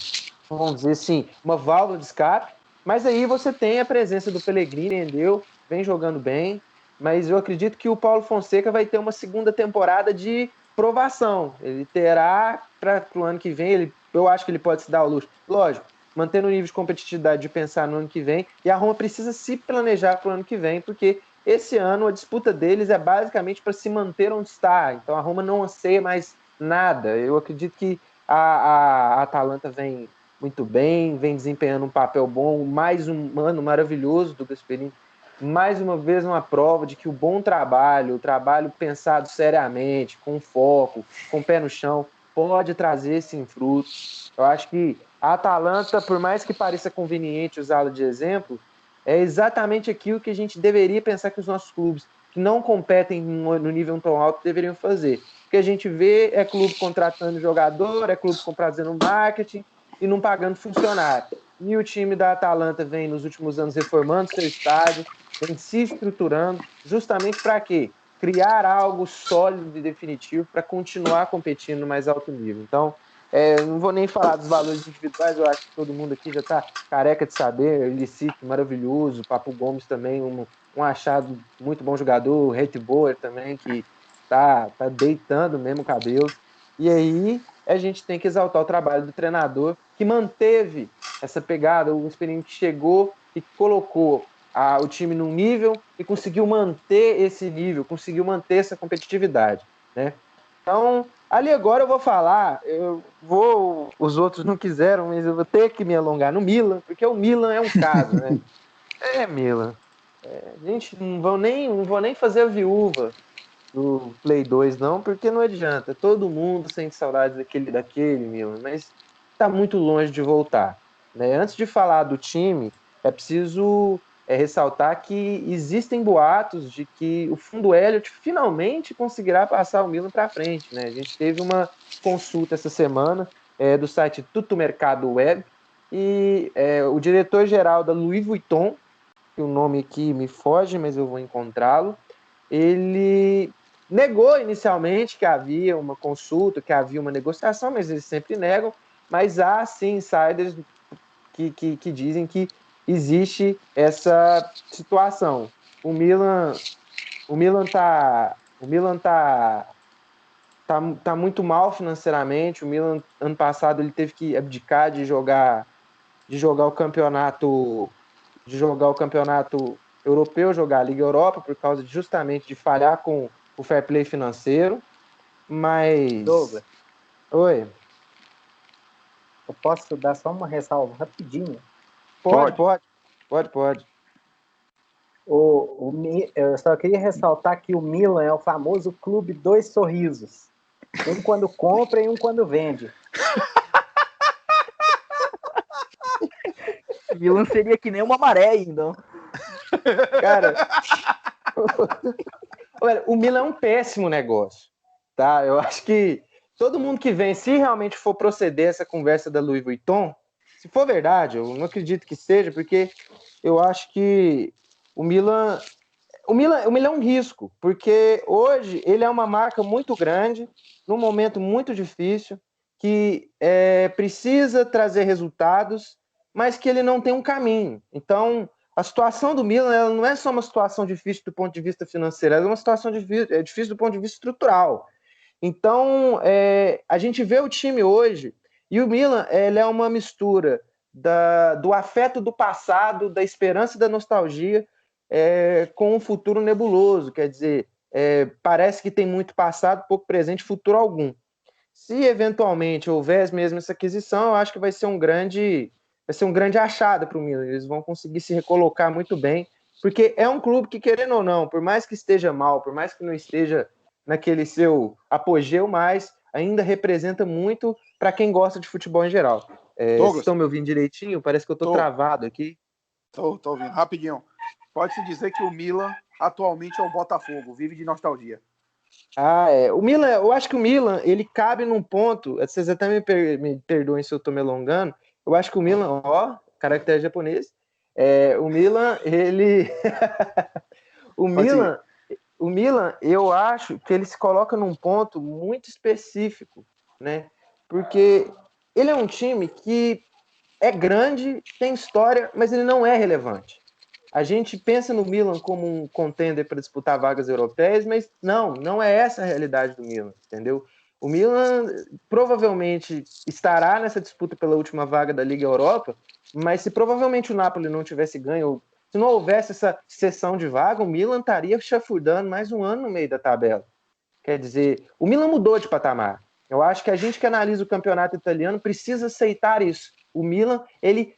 Speaker 4: vamos dizer assim, uma válvula de escape, mas aí você tem a presença do Pellegrini, entendeu? Vem jogando bem, mas eu acredito que o Paulo Fonseca vai ter uma segunda temporada de provação. Ele terá para o ano que vem, eu acho que ele pode se dar ao luxo. Lógico, mantendo o nível de competitividade de pensar no ano que vem, e a Roma precisa se planejar para o ano que vem, porque esse ano a disputa deles é basicamente para se manter onde está. Então a Roma não anseia mais nada. Eu acredito que a Atalanta vem muito bem, vem desempenhando um papel bom, mais um ano maravilhoso do Gasperini. Mais uma vez uma prova de que o bom trabalho, o trabalho pensado seriamente, com foco, com o pé no chão, pode trazer sim frutos. Eu acho que a Atalanta, por mais que pareça conveniente usá-la de exemplo, é exatamente aquilo que a gente deveria pensar que os nossos clubes que não competem no nível tão alto deveriam fazer. O que a gente vê é clube contratando jogador, é clube fazendo marketing e não pagando funcionário. E o time da Atalanta vem nos últimos anos reformando seu estádio, vem se estruturando, justamente para quê? Criar algo sólido e definitivo para continuar competindo no mais alto nível. Então, não vou nem falar dos valores individuais, eu acho que todo mundo aqui já está careca de saber. Licito, maravilhoso, Papo Gomes também, um achado muito bom jogador, o Red Boer também, que tá deitando mesmo o cabelo. E aí a gente tem que exaltar o trabalho do treinador, que manteve essa pegada, o experiente chegou e colocou o time num nível e conseguiu manter esse nível, conseguiu manter essa competitividade, né? Então, ali agora eu vou falar, os outros não quiseram, mas eu vou ter que me alongar no Milan, porque o Milan é um caso, né? Milan. Gente, não vou nem fazer a viúva do Play 2, não, porque não adianta. Todo mundo sente saudades daquele Milan, mas está muito longe de voltar, né? Antes de falar do time, é preciso ressaltar que existem boatos de que o fundo Elliott finalmente conseguirá passar o Milan para frente, né? A gente teve uma consulta essa semana do site Tutto Mercado Web e o diretor-geral da Louis Vuitton, que o nome aqui me foge, mas eu vou encontrá-lo, ele negou inicialmente que havia uma consulta, que havia uma negociação, mas eles sempre negam, mas há sim insiders que dizem que existe essa situação. O Milan tá muito mal financeiramente. O Milan ano passado ele teve que abdicar de jogar o campeonato europeu, jogar a Liga Europa, por causa justamente de falhar com o fair play financeiro. Mas.
Speaker 3: Douglas,
Speaker 4: Oi.
Speaker 3: eu posso dar só uma ressalva rapidinho?
Speaker 4: Pode.
Speaker 3: Eu só queria ressaltar que o Milan é o famoso clube dois sorrisos. Um quando compra e um quando vende.
Speaker 5: O Milan seria que nem uma maré ainda.
Speaker 4: Cara, olha, o Milan é um péssimo negócio, tá? Eu acho que todo mundo que vem, se realmente for proceder essa conversa da Louis Vuitton, se for verdade, eu não acredito que seja, porque eu acho que o Milan é um risco, porque hoje ele é uma marca muito grande, num momento muito difícil, que precisa trazer resultados, mas que ele não tem um caminho. Então, a situação do Milan ela não é só uma situação difícil do ponto de vista financeiro, ela é uma situação difícil do ponto de vista estrutural. Então, a gente vê o time hoje, e o Milan ele é uma mistura do afeto do passado, da esperança e da nostalgia, com um futuro nebuloso, quer dizer, parece que tem muito passado, pouco presente, futuro algum. Se eventualmente houver mesmo essa aquisição, eu acho que vai ser um grande achado para o Milan. Eles vão conseguir se recolocar muito bem, porque é um clube que, querendo ou não, por mais que esteja mal, por mais que não esteja naquele seu apogeu, mas ainda representa muito para quem gosta de futebol em geral. Vocês estão me ouvindo direitinho? Parece que eu estou travado aqui.
Speaker 1: Tô ouvindo. Rapidinho. Pode-se dizer que o Milan atualmente é o Botafogo, vive de nostalgia.
Speaker 4: O Milan, eu acho que o Milan, ele cabe num ponto, vocês até me perdoem se eu tô me alongando, eu acho que o Milan, caractere japonês, o Milan, ele... o Milan, eu acho que ele se coloca num ponto muito específico, né? Porque ele é um time que é grande, tem história, mas ele não é relevante. A gente pensa no Milan como um contender para disputar vagas europeias, mas não é essa a realidade do Milan, entendeu? O Milan provavelmente estará nessa disputa pela última vaga da Liga Europa, mas se provavelmente o Napoli não tivesse ganho, Se não houvesse essa cessão de vaga, o Milan estaria chafurdando mais um ano no meio da tabela. Quer dizer, o Milan mudou de patamar. Eu acho que a gente que analisa o campeonato italiano precisa aceitar isso. O Milan, ele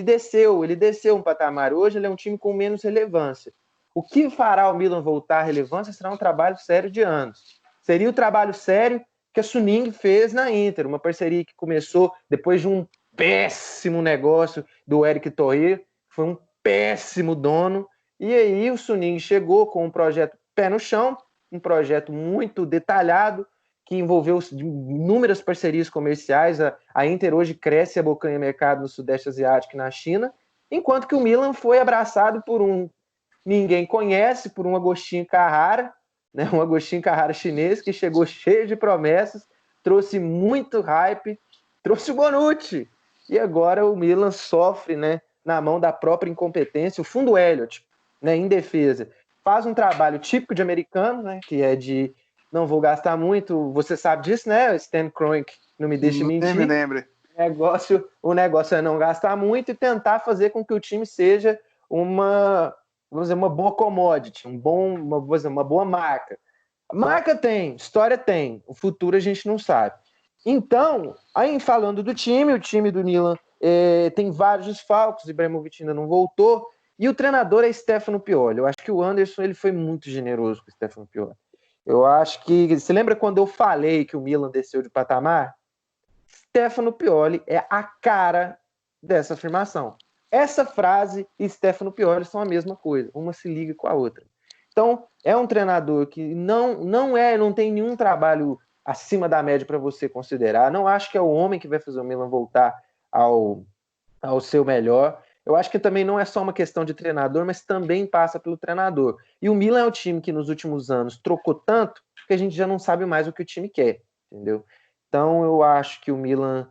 Speaker 4: desceu um patamar. Hoje ele é um time com menos relevância. O que fará o Milan voltar à relevância será um trabalho sério de anos. Seria o trabalho sério que a Suning fez na Inter, uma parceria que começou depois de um péssimo negócio do Eric Torre, foi um péssimo dono, e aí o Suning chegou com um projeto pé no chão, um projeto muito detalhado, que envolveu inúmeras parcerias comerciais. A Inter hoje cresce a bocanha mercado no Sudeste Asiático e na China, enquanto que o Milan foi abraçado por ninguém conhece, por um Agostinho Carrara, né, um Agostinho Carrara chinês que chegou cheio de promessas, trouxe muito hype, trouxe o Bonucci, e agora o Milan sofre, né, na mão da própria incompetência. O fundo Elliott, né, em defesa, faz um trabalho típico de americano, né, que é de não vou gastar muito, você sabe disso, né, Stan Kroenke, não me deixe mentir.
Speaker 1: Me lembre.
Speaker 4: O negócio é não gastar muito e tentar fazer com que o time seja uma boa commodity, uma boa marca. A marca tem, história tem, o futuro a gente não sabe. Então, aí falando do time, o time do Milan tem vários desfalques, o Ibrahimovic ainda não voltou, e o treinador é Stefano Pioli. Eu acho que o Anderson ele foi muito generoso com o Stefano Pioli. Eu acho que... Você lembra quando eu falei que o Milan desceu de patamar? Stefano Pioli é a cara dessa afirmação. Essa frase e Stefano Pioli são a mesma coisa, uma se liga com a outra. Então, é um treinador que não tem nenhum trabalho acima da média para você considerar. Não acho que é o homem que vai fazer o Milan voltar ao seu melhor. Eu acho que também não é só uma questão de treinador, mas também passa pelo treinador. E o Milan é um time que nos últimos anos trocou tanto que a gente já não sabe mais o que o time quer, entendeu? Então eu acho que o Milan,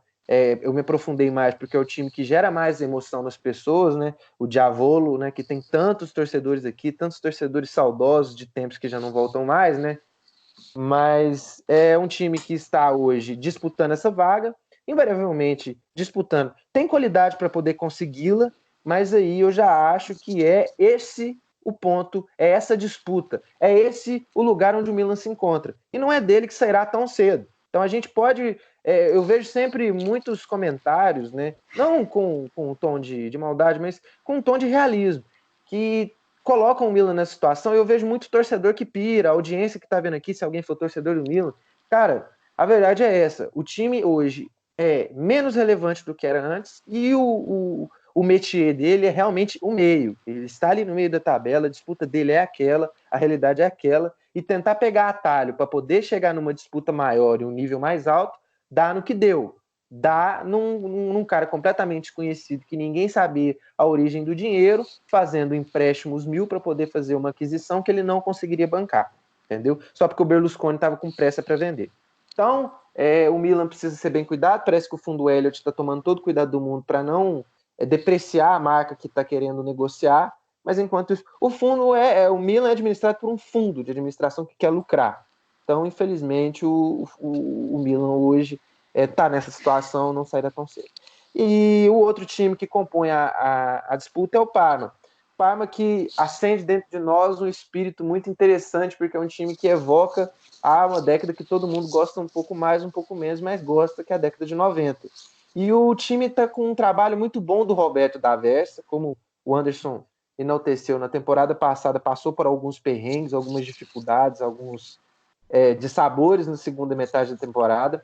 Speaker 4: eu me aprofundei mais porque é o time que gera mais emoção nas pessoas, né? O Diavolo, né? Que tem tantos torcedores aqui, tantos torcedores saudosos de tempos que já não voltam mais, né? Mas é um time que está hoje disputando essa vaga, invariavelmente disputando. Tem qualidade para poder consegui-la, mas aí eu já acho que é esse o ponto, é essa disputa, é esse o lugar onde o Milan se encontra. E não é dele que sairá tão cedo. Então a gente pode... eu vejo sempre muitos comentários, né? Não com um tom de maldade, mas com um tom de realismo, que colocam o Milan nessa situação. Eu vejo muito torcedor que pira, a audiência que tá vendo aqui, se alguém for torcedor do Milan. Cara, a verdade é essa. O time hoje é menos relevante do que era antes e o métier dele é realmente o meio. Ele está ali no meio da tabela, a disputa dele é aquela, a realidade é aquela, e tentar pegar atalho para poder chegar numa disputa maior e um nível mais alto, dá no que deu. Dá num cara completamente desconhecido, que ninguém sabia a origem do dinheiro, fazendo empréstimos 1.000 para poder fazer uma aquisição que ele não conseguiria bancar, entendeu? Só porque o Berlusconi estava com pressa para vender. Então, o Milan precisa ser bem cuidado, parece que o fundo Elliott está tomando todo o cuidado do mundo para não depreciar a marca que está querendo negociar, mas enquanto isso, o Milan é administrado por um fundo de administração que quer lucrar. Então, infelizmente, o Milan hoje está nessa situação, não sairá tão cedo. E o outro time que compõe a disputa é o Parma. Parma que acende dentro de nós um espírito muito interessante, porque é um time que evoca uma década que todo mundo gosta um pouco mais, um pouco menos, mas gosta, que é a década de 90. E o time está com um trabalho muito bom do Roberto D'Aversa, como o Anderson enalteceu na temporada passada, passou por alguns perrengues, algumas dificuldades, alguns dissabores na segunda metade da temporada,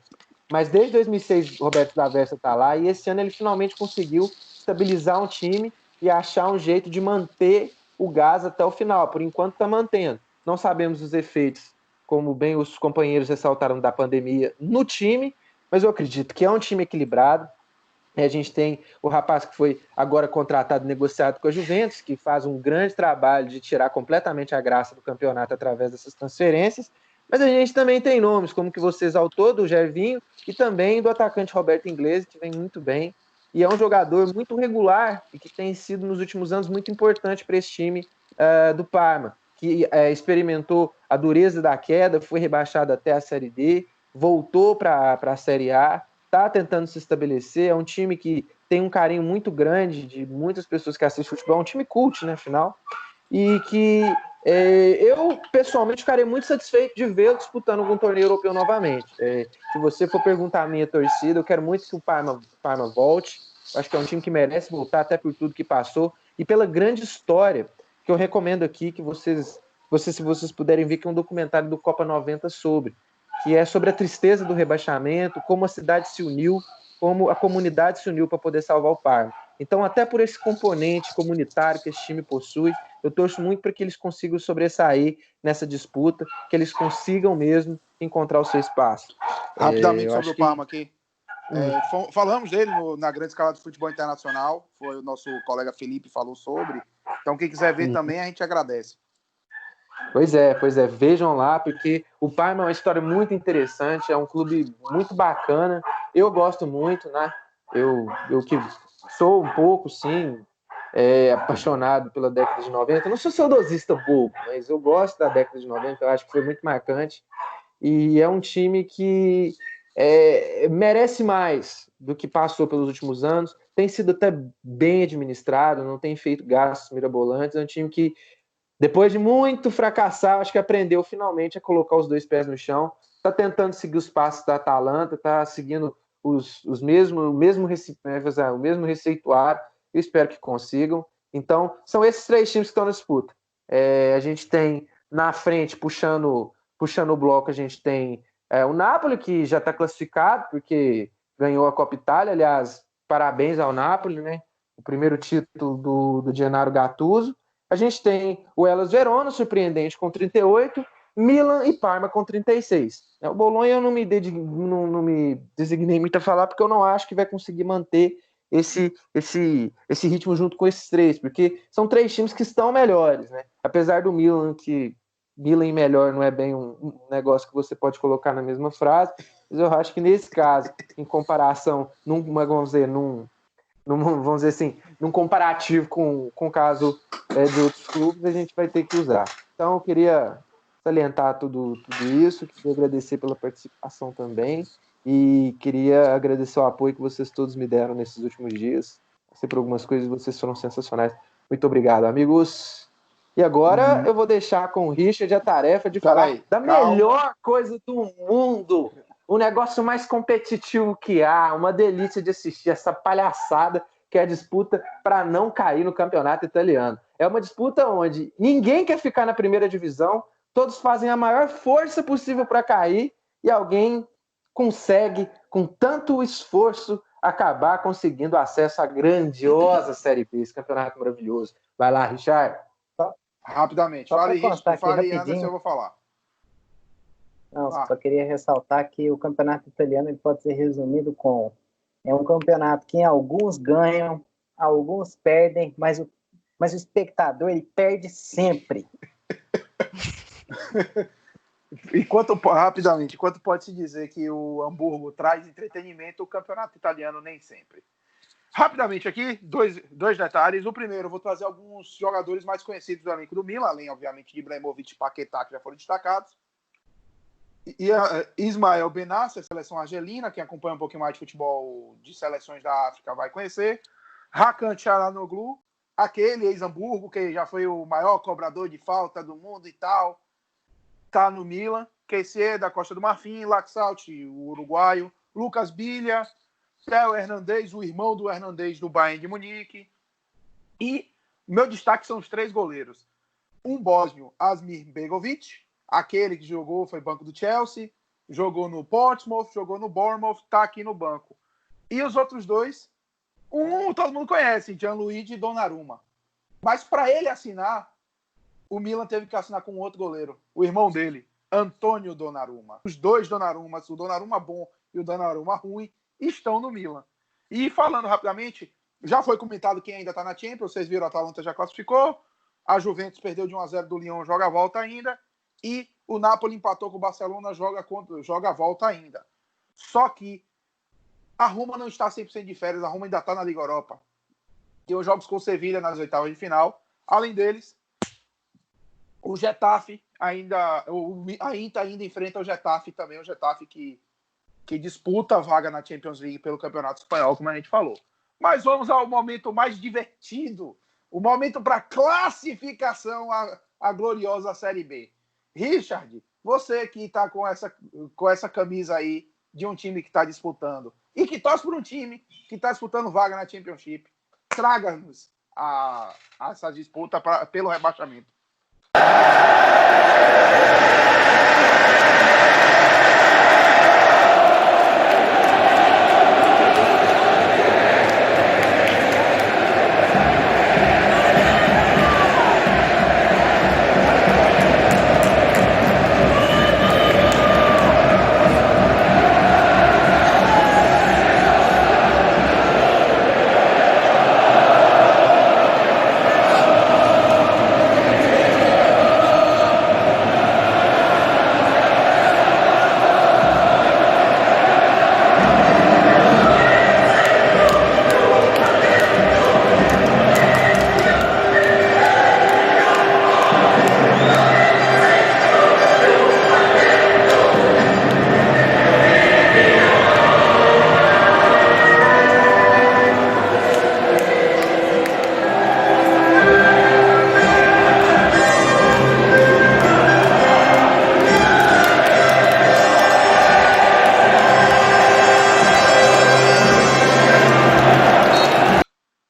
Speaker 4: mas desde 2006 o Roberto D'Aversa está lá, e esse ano ele finalmente conseguiu estabilizar um time e achar um jeito de manter o gás até o final. Por enquanto está mantendo. Não sabemos os efeitos, como bem os companheiros ressaltaram, da pandemia no time, mas eu acredito que é um time equilibrado. A gente tem o rapaz que foi agora contratado, negociado com a Juventus, que faz um grande trabalho de tirar completamente a graça do campeonato através dessas transferências. Mas a gente também tem nomes, como que você exaltou, do Gervinho, e também do atacante Roberto Inglese, que vem muito bem. E é um jogador muito regular e que tem sido, nos últimos anos, muito importante para esse time do Parma, que experimentou a dureza da queda, foi rebaixado até a Série D, voltou para a Série A, está tentando se estabelecer. É um time que tem um carinho muito grande de muitas pessoas que assistem futebol, é um time cult, né, afinal, e que eu, pessoalmente, ficaria muito satisfeito de vê-lo disputando algum torneio europeu novamente. Se você for perguntar a minha torcida, eu quero muito que o Parma volte. Eu acho que é um time que merece voltar, até por tudo que passou, e pela grande história, que eu recomendo aqui que vocês, se vocês puderem ver, que é um documentário do Copa 90 que é sobre a tristeza do rebaixamento, como a cidade se uniu, como a comunidade se uniu para poder salvar o Parma. Então, até por esse componente comunitário que esse time possui, eu torço muito para que eles consigam sobressair nessa disputa, que eles consigam mesmo encontrar o seu espaço.
Speaker 1: Rapidamente sobre o Parma aqui. Falamos dele na grande escala do futebol internacional, foi o nosso colega Felipe falou sobre. Então, quem quiser ver também, a gente agradece.
Speaker 4: Pois é, vejam lá, porque o Parma é uma história muito interessante, é um clube muito bacana, eu gosto muito, né? Eu que sou um pouco, sim, apaixonado pela década de 90, eu não sou saudosista bobo, mas eu gosto da década de 90, eu acho que foi muito marcante, e é um time que merece mais do que passou pelos últimos anos, tem sido até bem administrado, não tem feito gastos mirabolantes, é um time que depois de muito fracassar, acho que aprendeu finalmente a colocar os dois pés no chão. Está tentando seguir os passos da Atalanta, está seguindo o mesmo receituário. Eu espero que consigam. Então, são esses três times que estão na disputa. A gente tem na frente, puxando o bloco, a gente tem o Napoli, que já está classificado, porque ganhou a Copa Itália. Aliás, parabéns ao Napoli, né? O primeiro título do Gennaro Gattuso. A gente tem o Hellas Verona, surpreendente, com 38, Milan e Parma com 36. O Bolonha eu não me designei muito a falar, porque eu não acho que vai conseguir manter esse ritmo junto com esses três, porque são três times que estão melhores, né? Apesar do Milan, que Milan e melhor não é bem um negócio que você pode colocar na mesma frase, mas eu acho que nesse caso, em comparação, vamos dizer assim, num comparativo com o caso de outros clubes, a gente vai ter que usar. Então, eu queria salientar tudo isso, queria agradecer pela participação também e queria agradecer o apoio que vocês todos me deram nesses últimos dias. Por algumas coisas, vocês foram sensacionais. Muito obrigado, amigos. E agora eu vou deixar com o Richard a tarefa de falar melhor coisa do mundo. O negócio mais competitivo que há, uma delícia de assistir essa palhaçada que é a disputa para não cair no campeonato italiano. É uma disputa onde ninguém quer ficar na primeira divisão, todos fazem a maior força possível para cair e alguém consegue, com tanto esforço, acabar conseguindo acesso à grandiosa Série B, esse campeonato maravilhoso. Vai lá, Richard.
Speaker 1: Rapidamente.
Speaker 3: Fale,
Speaker 1: Anderson, eu vou falar.
Speaker 3: Não, só queria ressaltar que o campeonato italiano ele pode ser resumido com é um campeonato que alguns ganham, alguns perdem, mas o espectador ele perde sempre.
Speaker 1: Rapidamente, enquanto pode-se dizer que o Hamburgo traz entretenimento, o campeonato italiano nem sempre. Rapidamente aqui, dois detalhes. O primeiro, eu vou trazer alguns jogadores mais conhecidos do elenco do Milan, além, obviamente, de Ibrahimovic e Paquetá, que já foram destacados. E Ismael Benasser, seleção argelina, quem acompanha um pouquinho mais de futebol de seleções da África vai conhecer. Hakan Çalhanoğlu, aquele ex-Hamburgo, que já foi o maior cobrador de falta do mundo e tal, tá no Milan. Kessié, da Costa do Marfim, Laxalt, o uruguaio, Lucas Bilha, Theo Hernandez, o irmão do Hernandez do Bayern de Munique. E meu destaque são os três goleiros. Um bósnio, Asmir Begovic, aquele que jogou, foi banco do Chelsea, jogou no Portsmouth, jogou no Bournemouth, tá aqui no banco. E os outros dois, todo mundo conhece, Gianluigi Donnarumma. Mas para ele assinar, o Milan teve que assinar com outro goleiro, o irmão dele, Antônio Donnarumma. Os dois Donnarummas, o Donnarumma bom e o Donnarumma ruim, estão no Milan. E falando rapidamente, já foi comentado quem ainda está na Champions, vocês viram, a Atalanta já classificou, a Juventus perdeu de 1-0 do Lyon, joga a volta ainda, e o Napoli empatou com o Barcelona, joga a volta ainda. Só que a Roma não está 100% de férias, a Roma ainda está na Liga Europa. Tem os jogos com o Sevilla nas oitavas de final. Além deles, o Getafe a Inter ainda enfrenta o Getafe também, o Getafe que disputa a vaga na Champions League pelo Campeonato Espanhol, como a gente falou. Mas vamos ao momento mais divertido, o momento para classificação à gloriosa Série B. Richard, você que está com essa camisa aí de um time que está disputando e que torce por um time que está disputando vaga na Championship, traga-nos essa disputa pelo rebaixamento.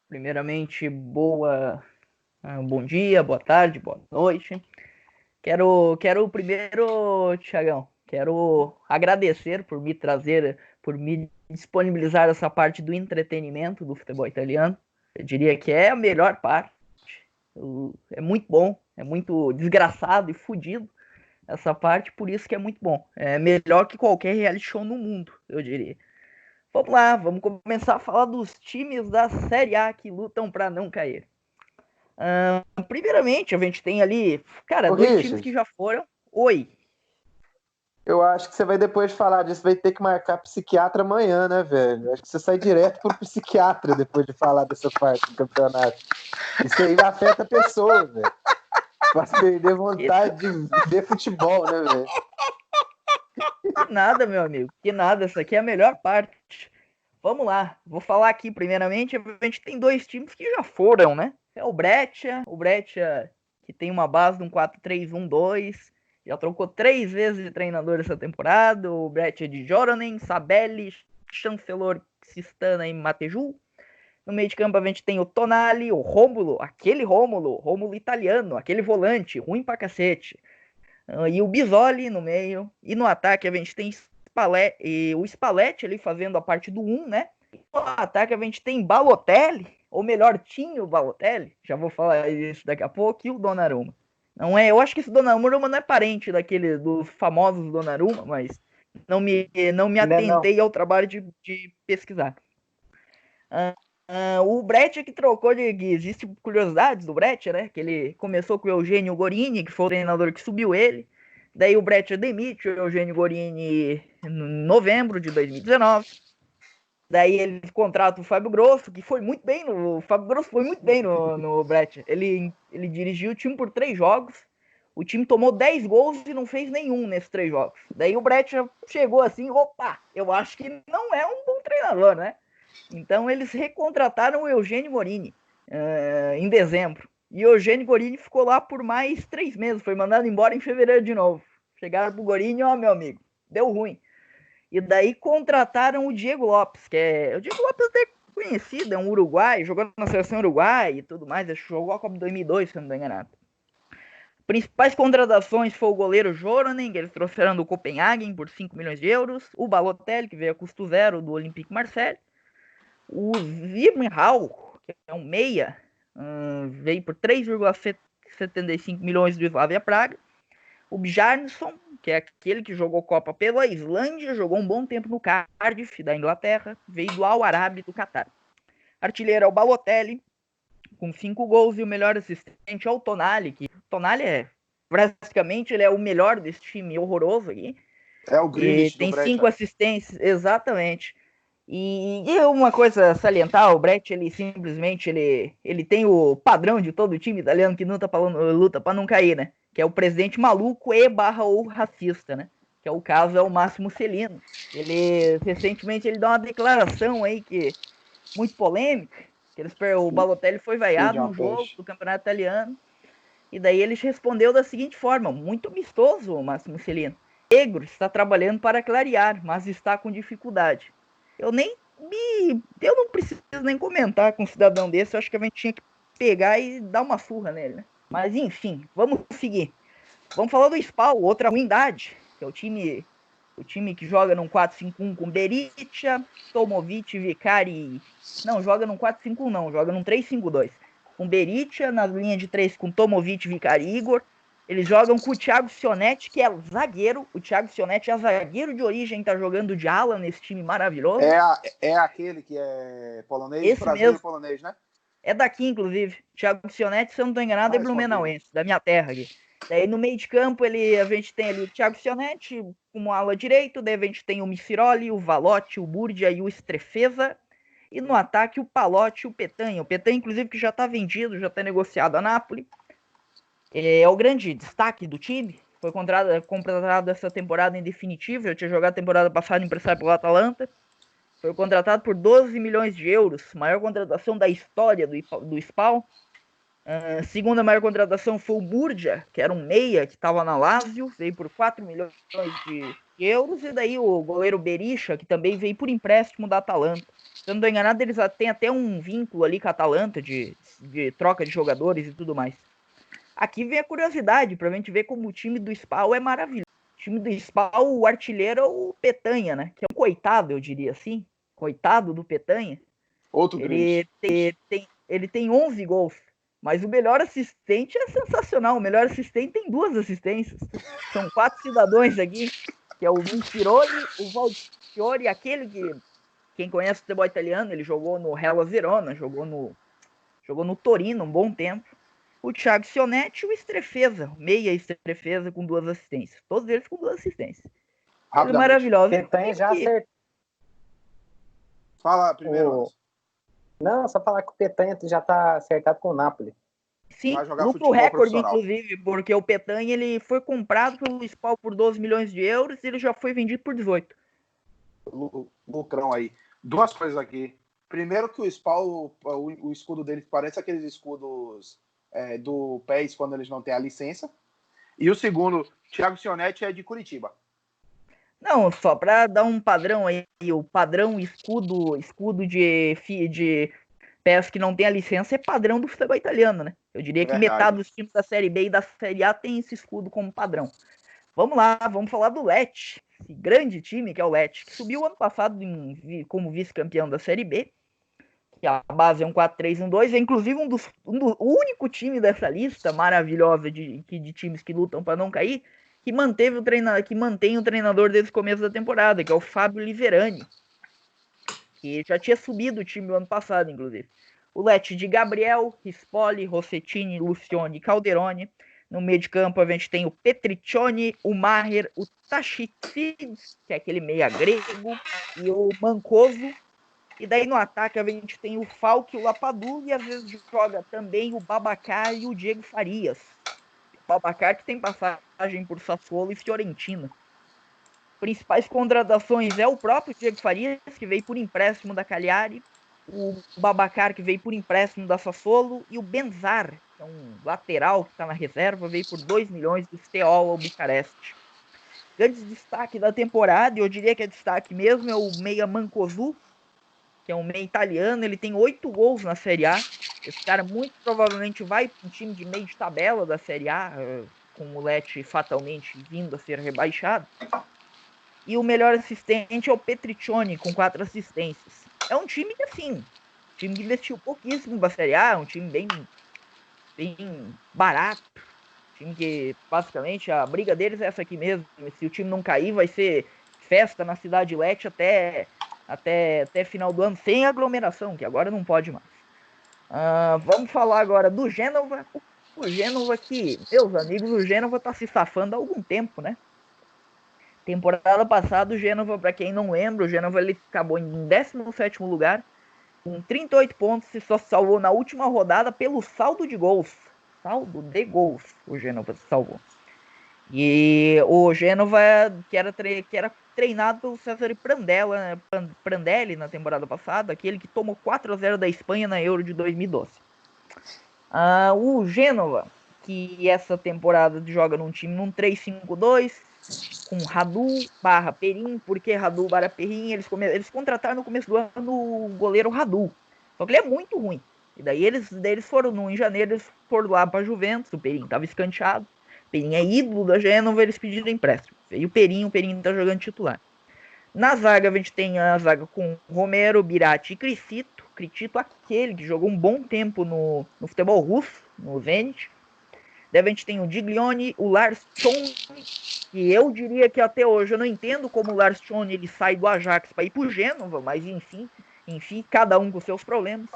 Speaker 5: Primeiramente, bom dia, boa tarde, boa noite. Quero primeiro, Thiagão, quero agradecer por me disponibilizar essa parte do entretenimento do futebol italiano. Eu diria que é a melhor parte. É muito bom, é muito desgraçado e fudido essa parte, por isso que é muito bom. É melhor que qualquer reality show no mundo, eu diria. Vamos lá, vamos começar a falar dos times da Série A que lutam para não cair. Primeiramente, a gente tem ali, dois
Speaker 4: Richard,
Speaker 5: times que já foram. Oi.
Speaker 4: Eu acho que você vai depois de falar disso, vai ter que marcar psiquiatra amanhã, né, velho? Eu acho que você sai direto pro psiquiatra depois de falar dessa parte do campeonato. Isso aí afeta a pessoa, velho. Faz perder vontade de ver futebol, né, velho?
Speaker 5: Que nada, meu amigo, que nada, essa aqui é a melhor parte. Vamos lá, vou falar aqui primeiramente, a gente tem dois times que já foram, né? É o Breccia que tem uma base de um 4-3-1-2, já trocou 3 vezes de treinador essa temporada, o Breccia de Joronen, Sabelli, Chancellor, Sistana e Mateju. No meio de campo a gente tem o Tonali, o Rômulo, Rômulo italiano, aquele volante, ruim pra cacete. E o Bisoli no meio. E no ataque a gente tem o Spalletti ali fazendo a parte do 1, né? E no ataque a gente tem Balotelli, ou melhor, tinha o Balotelli. Já vou falar isso daqui a pouco. E o Donnarumma. Não é, eu acho que esse Donnarumma não é parente dos famosos Donnarumma, mas não me atentei ao trabalho de pesquisar. O Breccia que trocou existe curiosidades do Breccia, né? Que ele começou com o Eugênio Gorini, que foi o treinador que subiu ele. Daí o Breccia demite o Eugênio Gorini em novembro de 2019. Daí ele contrata o Fábio Grosso, que foi muito bem no... O Fábio Grosso foi muito bem no Breccia. Ele dirigiu o time por 3 jogos. O time tomou 10 gols e não fez nenhum nesses 3 jogos. Daí o Breccia chegou assim, opa, eu acho que não é um bom treinador, né? Então eles recontrataram o Eugênio Gorini em dezembro. E o Eugênio Gorini ficou lá por mais 3 meses. Foi mandado embora em fevereiro de novo. Chegaram pro Gorini, ó, meu amigo, deu ruim. E daí contrataram o Diego Lopes, o Diego Lopes é conhecido, é um uruguaio, jogou na seleção uruguaia e tudo mais. Jogou a Copa 2002, se não me engano. Principais contratações foi o goleiro Joronen, que eles trouxeram do Copenhagen por 5 milhões de euros. O Balotelli, que veio a custo zero do Olympique Marseille. O Zimmerhau, que é um meia, veio por 3,75 milhões do Slavia Praga. O Bjarnason, que é aquele que jogou Copa pela Islândia, jogou um bom tempo no Cardiff, da Inglaterra, veio do Al Arabi do Catar. Artilheiro é o Balotelli, com 5 gols, e o melhor assistente é o Tonali, que o Tonali praticamente ele é o melhor desse time horroroso aqui.
Speaker 1: É o Grealish do
Speaker 5: tem
Speaker 1: Breccia.
Speaker 5: 5 assistências, exatamente. E uma coisa a salientar, o Breccia, ele simplesmente ele tem o padrão de todo time italiano que luta para não cair, né? Que é o presidente maluco ou racista, né? Que é o caso, é o Máximo Celino. Recentemente, ele dá uma declaração aí que muito polêmica. O Balotelli foi vaiado num jogo do campeonato italiano. E daí ele respondeu da seguinte forma, muito amistoso, Máximo Celino. Negro está trabalhando para clarear, mas está com dificuldade. Eu não preciso nem comentar com um cidadão desse, eu acho que a gente tinha que pegar e dar uma surra nele, né? Mas enfim, vamos seguir. Vamos falar do Spal, outra ruindade, que é o time que joga num 4-5-1 com Berisha, Tomovic, Vicari. Não, joga num 4-5-1 não, joga num 3-5-2. Com Berisha, na linha de 3 com Tomovic, Vicari e Igor. Eles jogam com o Thiago Sionetti, que é zagueiro. O Thiago Sionetti é zagueiro de origem, tá jogando de ala nesse time maravilhoso.
Speaker 1: É aquele que é polonês,
Speaker 5: esse
Speaker 1: brasileiro
Speaker 5: mesmo.
Speaker 1: Polonês, né?
Speaker 5: É daqui, inclusive. Thiago Sionetti, se eu não tô enganado, é blumenauense, da minha terra aqui. Daí no meio de campo a gente tem ali o Thiago Sionetti como ala direito, daí a gente tem o Missiroli, o Valotti, o Burdia e o Strefeza. E no ataque o Palotti e o Petanha. O Petanha, inclusive, que já está vendido, já está negociado a Napoli. É o grande destaque do time. Foi contratado essa temporada em definitivo. Já tinha jogado a temporada passada emprestado pelo Atalanta. Foi contratado por 12 milhões de euros. Maior contratação da história do Spal. Segunda maior contratação foi o Burdia, que era um meia que estava na Lazio. Veio por 4 milhões de euros. E daí o goleiro Berisha, que também veio por empréstimo da Atalanta. Se eu não estou enganado, eles têm até um vínculo ali com a Atalanta de troca de jogadores e tudo mais. Aqui vem a curiosidade, pra gente ver como o time do Spal é maravilhoso. O time do Spal, o artilheiro é o Petanha, né? Que é um coitado, eu diria assim. Coitado do Petanha.
Speaker 1: Outro
Speaker 5: ele tem 11 gols. Mas o melhor assistente é sensacional. O melhor assistente tem 2 assistências. São 4 cidadãos aqui. Que é o Vinciroli, o Valdichiori, aquele que... Quem conhece o futebol italiano, ele jogou no Hellas Verona, jogou no Torino um bom tempo. O Thiago Sionetti e o Strefeza, meia Strefeza com 2 assistências. Todos eles com 2 assistências. Ele é maravilhoso.
Speaker 3: Petanha já acertou.
Speaker 1: Fala primeiro.
Speaker 3: Não, só falar que o Petanha já está acertado com o Napoli.
Speaker 5: Sim, lucro recorde, inclusive, porque o Petanha ele foi comprado pelo Spal por 12 milhões de euros e ele já foi vendido por 18.
Speaker 1: Lucrão aí. 2 coisas aqui. Primeiro que o Spal, o escudo dele parece aqueles escudos do PES quando eles não têm a licença. E o segundo, Thiago Sionetti é de Curitiba.
Speaker 5: Não, só para dar um padrão aí, o padrão escudo de PES que não tem a licença é padrão do futebol italiano, né? Eu diria que metade dos times da Série B e da Série A tem esse escudo como padrão. Vamos lá, vamos falar do Lecce, esse grande time que é o Lecce, que subiu ano passado como vice-campeão da Série B, que a base é um 4-3-1-2, é inclusive o único time dessa lista maravilhosa de times que lutam para não cair, que mantém o treinador desde o começo da temporada, que é o Fábio Liverani, que já tinha subido o time no ano passado, inclusive. O Lecce de Gabriel, Rispoli, Rossettini, Lucioni e Calderoni. No meio de campo a gente tem o Petriccioni, o Maher, o Tashitsides, que é aquele meia grego, e o Mancoso. E daí no ataque a gente tem o Falque e o Lapadu, e às vezes joga também o Babacar e o Diego Farias. O Babacar que tem passagem por Sassuolo e Fiorentina. Principais contratações é o próprio Diego Farias, que veio por empréstimo da Cagliari, o Babacar, que veio por empréstimo da Sassuolo, e o Benzar, que é um lateral que está na reserva, veio por 2 milhões do Steaua Bucareste. Grande destaque da temporada, e eu diria que é destaque mesmo, é o meia Mancosu, que é um meia italiano, ele tem 8 gols na Série A. Esse cara muito provavelmente vai para um time de meio de tabela da Série A, com o Lecce fatalmente vindo a ser rebaixado. E o melhor assistente é o Petriccioni, com 4 assistências. É um time que, assim, que investiu pouquíssimo pra Série A, um time bem barato. Um time que, basicamente, a briga deles é essa aqui mesmo. Se o time não cair, vai ser festa na cidade de Lecce até final do ano, sem aglomeração, que agora não pode mais. Vamos falar agora do Gênova. O Gênova que, meus amigos, o Gênova tá se safando há algum tempo, né? Temporada passada, o Gênova, para quem não lembra, o Gênova ele acabou em 17º lugar, com 38 pontos, e só salvou na última rodada pelo saldo de gols. Saldo de gols, o Gênova salvou. E o Gênova, que era treinado pelo Cesare Prandelli na temporada passada, aquele que tomou 4-0 da Espanha na Euro de 2012. O Gênova, que essa temporada joga num time num 3-5-2, com Radu barra Perin. Por que Radu barra Perin? Eles contrataram no começo do ano o goleiro Radu, só que ele é muito ruim. E daí eles foram, em janeiro, eles foram lá pra Juventus, o Perin tava escanteado. O Perin é ídolo da Gênova, eles pediram empréstimo. Veio o Perin tá jogando titular. Na zaga, a gente tem a zaga com Romero, Birati e Cricito. Cricito, aquele que jogou um bom tempo no futebol russo, no Zenit. Daí a gente tem o Giglione, o Lars Tschone, que eu diria que até hoje eu não entendo como o Lars Tschone ele sai do Ajax para ir pro Gênova, mas enfim, cada um com seus problemas.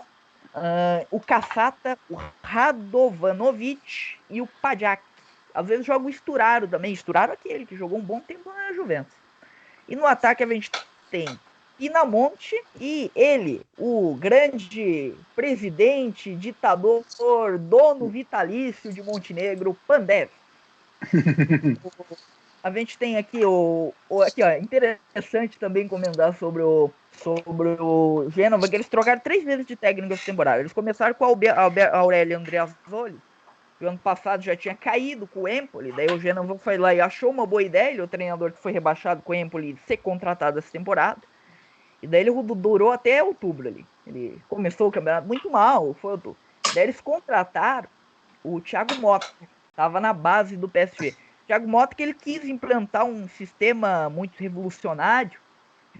Speaker 5: O Cassata, o Radovanovic e o Padjak. Às vezes joga o Sturaro também. Sturaro é aquele que jogou um bom tempo na Juventus. E no ataque a gente tem Pinamonte e ele, o grande presidente, ditador, dono vitalício de Montenegro, Pandev. A gente tem aqui aqui, ó, interessante também comentar sobre o Gênova, que eles trocaram 3 vezes de técnico essa temporada. Eles começaram com a Aurélio Andreazzoli, que o ano passado já tinha caído com o Empoli. Daí o Gênova foi lá e achou uma boa ideia, o treinador que foi rebaixado com o Empoli ser contratado essa temporada. E daí ele durou até outubro ali. Ele começou o campeonato muito mal, foi outubro. Daí eles contrataram o Thiago Motta, que estava na base do PSV. Thiago Motta, que ele quis implantar um sistema muito revolucionário,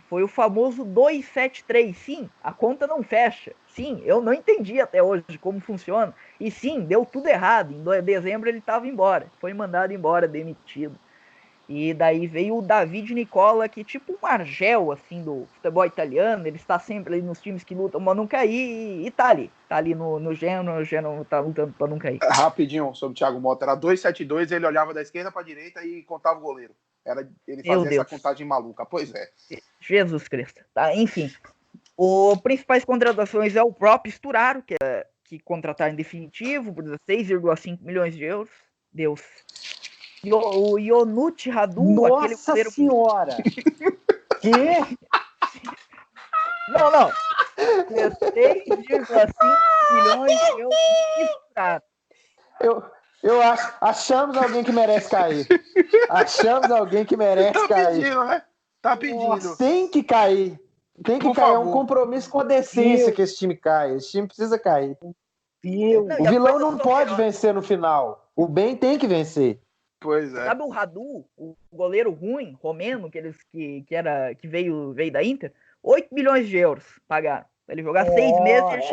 Speaker 5: foi o famoso 2-7-3. Sim, a conta não fecha. Sim, eu não entendi até hoje como funciona. E sim, deu tudo errado. Em dezembro ele estava embora. Foi mandado embora, demitido. E daí veio o David Nicola, que tipo um Argel, assim, do futebol italiano. Ele está sempre ali nos times que lutam para não cair e tá ali. Tá ali no Genoa, o Genoa tá lutando para não cair.
Speaker 1: Rapidinho, sobre o Thiago Motta. Era 2-7-2, ele olhava da esquerda para a direita e contava o goleiro. Ele fazia essa contagem maluca. Pois é.
Speaker 5: Jesus Cristo. Tá, enfim. Os principais contratações é o próprio Sturaro, que contrataram em definitivo por 16,5 milhões de euros. Deus. E o Ionut Radu,
Speaker 3: Nossa
Speaker 5: aquele goleiro...
Speaker 3: senhora! Que?
Speaker 5: Não. 16,5 milhões de euros de Sturaro.
Speaker 4: Eu acho, achamos alguém que merece cair. Achamos alguém que merece cair.
Speaker 1: Pedindo, né? Tá pedindo.
Speaker 4: Nossa, tem que cair. Tem que cair. É um compromisso com a decência que esse time cai. Esse time precisa cair. O vilão não pode vencer no final. O bem tem que vencer.
Speaker 1: Pois é.
Speaker 5: Sabe o Radu, o goleiro ruim, romeno, que veio da Inter? 8 milhões de euros pagaram. Pra ele jogar 6 meses e ele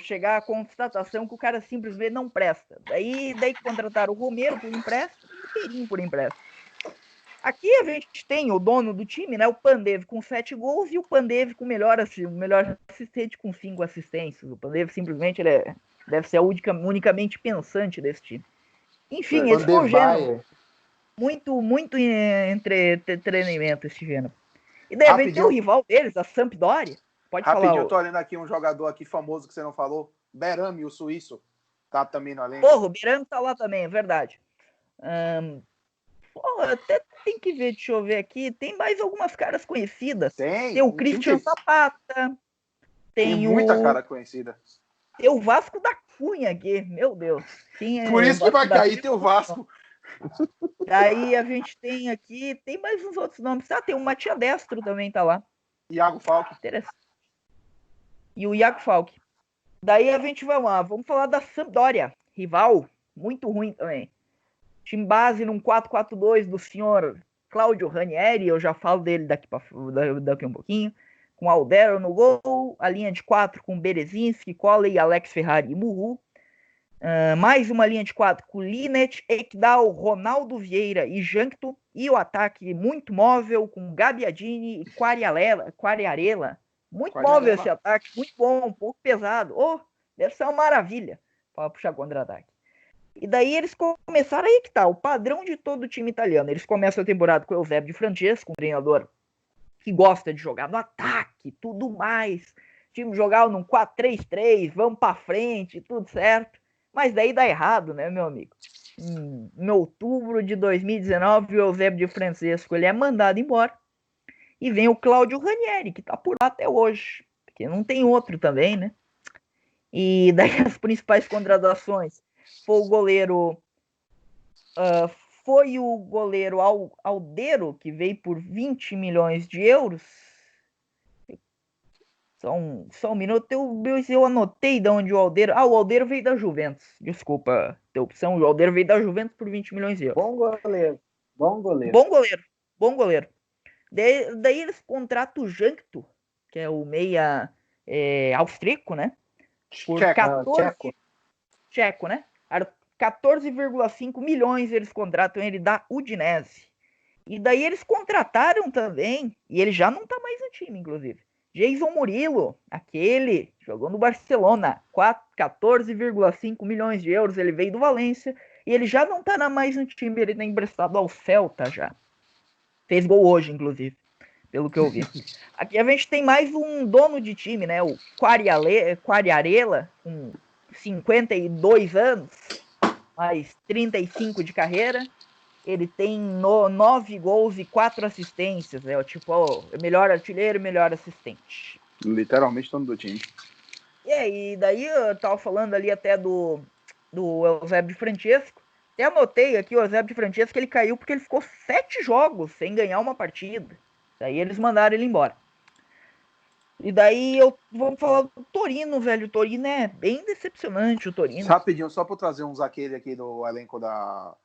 Speaker 5: chegar à constatação que o cara simplesmente não presta. Daí contrataram o Romero por empréstimo e o Perin por empréstimo. Aqui a gente tem o dono do time, né? O Pandev com 7 gols e o Pandev com o melhor assistente com 5 assistências. O Pandev simplesmente deve ser a unicamente pensante desse time. Enfim, esse foi o Gênova. Muito entretenimento esse Gênova. E daí vem ter o rival deles, a Sampdoria. Pode
Speaker 1: Rapidinho,
Speaker 5: falar.
Speaker 1: Eu tô olhando aqui um jogador aqui famoso que você não falou. Berame, o suíço. Tá também no elenco.
Speaker 5: Porra, o Berame tá lá também, é verdade. Até tem que ver, deixa eu ver aqui. Tem mais algumas caras conhecidas. Tem o Christian Zapata.
Speaker 1: Tem muita cara conhecida.
Speaker 5: Tem o Vasco da Cunha aqui, meu Deus.
Speaker 1: Por isso que vai cair, tem o Vasco.
Speaker 5: Daí a gente tem aqui, tem mais uns outros nomes. Tem o Matia Destro também, tá lá.
Speaker 1: Iago Falque.
Speaker 5: Interessante. E o Iago Falque. Daí a gente vamos falar da Sampdoria, rival, muito ruim também. Time base num 4-4-2 do senhor Claudio Ranieri, eu já falo dele daqui um pouquinho. Com Aldero no gol, a linha de 4 com Berezinski, Colley, Alex Ferrari e Murru. Mais uma linha de 4 com Linet, Ekdal, Ronaldo Vieira e Jankto. E o ataque muito móvel com Gabbiadini e Quagliarella. Muito móvel esse ataque, muito bom, um pouco pesado. Deve ser uma maravilha para puxar contra-ataque. E daí eles começaram aí que tá, o padrão de todo time italiano. Eles começam a temporada com o Eusébio Di Francesco, um treinador que gosta de jogar no ataque, tudo mais. Time jogar num 4-3-3, vamos pra frente, tudo certo. Mas daí dá errado, né, meu amigo? em outubro de 2019, o Eusébio de Francesco ele é mandado embora. E vem o Cláudio Ranieri, que tá por lá até hoje. Porque não tem outro também, né? E daí as principais contratações foi o goleiro... foi o goleiro Aldeiro, que veio por 20 milhões de euros. Só um minuto, eu anotei de onde o Aldeiro... o Aldeiro veio da Juventus. Desculpa ter opção. O Aldeiro veio da Juventus por 20 milhões de euros.
Speaker 3: Bom goleiro.
Speaker 5: Bom goleiro. Daí eles contratam o Jankto, que é o meia austríaco, né? Por 14... Tcheco, né? 14,5 milhões eles contratam ele da Udinese. E daí eles contrataram também, e ele já não tá mais no time, inclusive, Jason Murillo, aquele, jogou no Barcelona, 14,5 milhões de euros, ele veio do Valência, e ele já não tá mais no time, ele tá emprestado ao Celta já. Fez gol hoje, inclusive, pelo que eu vi. Aqui a gente tem mais um dono de time, né, o Quagliarella, com 52 anos, mais 35 de carreira. Ele tem 9 gols e 4 assistências. É o melhor artilheiro e melhor assistente.
Speaker 1: Literalmente dono do time.
Speaker 5: E daí eu tava falando ali até do Eusébio de Francesco. Até anotei aqui o Eusébio de Francesco, ele caiu porque ele ficou 7 jogos sem ganhar uma partida. Daí eles mandaram ele embora. E daí vamos falar do Torino, velho. O Torino é bem decepcionante, o Torino.
Speaker 1: Rapidinho, só para trazer uns aqui do elenco da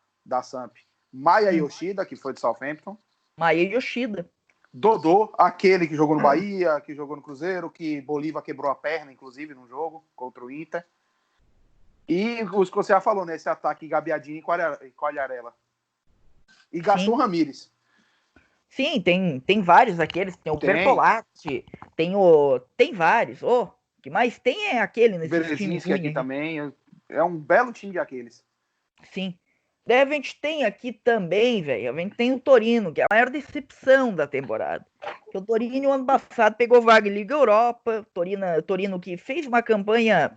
Speaker 1: Samp. Maia Yoshida, que foi do Southampton.
Speaker 5: Maia Yoshida.
Speaker 1: Dodô, aquele que jogou no Bahia, que jogou no Cruzeiro, que Bolívar quebrou a perna, inclusive, num jogo contra o Inter. E os que você já falou, né? Esse ataque Gabiadini e Quagliarella. E Gaston Ramírez.
Speaker 5: Sim, tem vários aqueles. Tem o Bertolatti, tem vários. O que mais tem é aquele nesse time
Speaker 1: aqui aí também. É um belo time de aqueles.
Speaker 5: Sim. Daí a gente tem aqui também, velho, a gente tem o Torino, que é a maior decepção da temporada. Porque o Torino, ano passado, pegou vaga em Liga Europa. Torino que fez uma campanha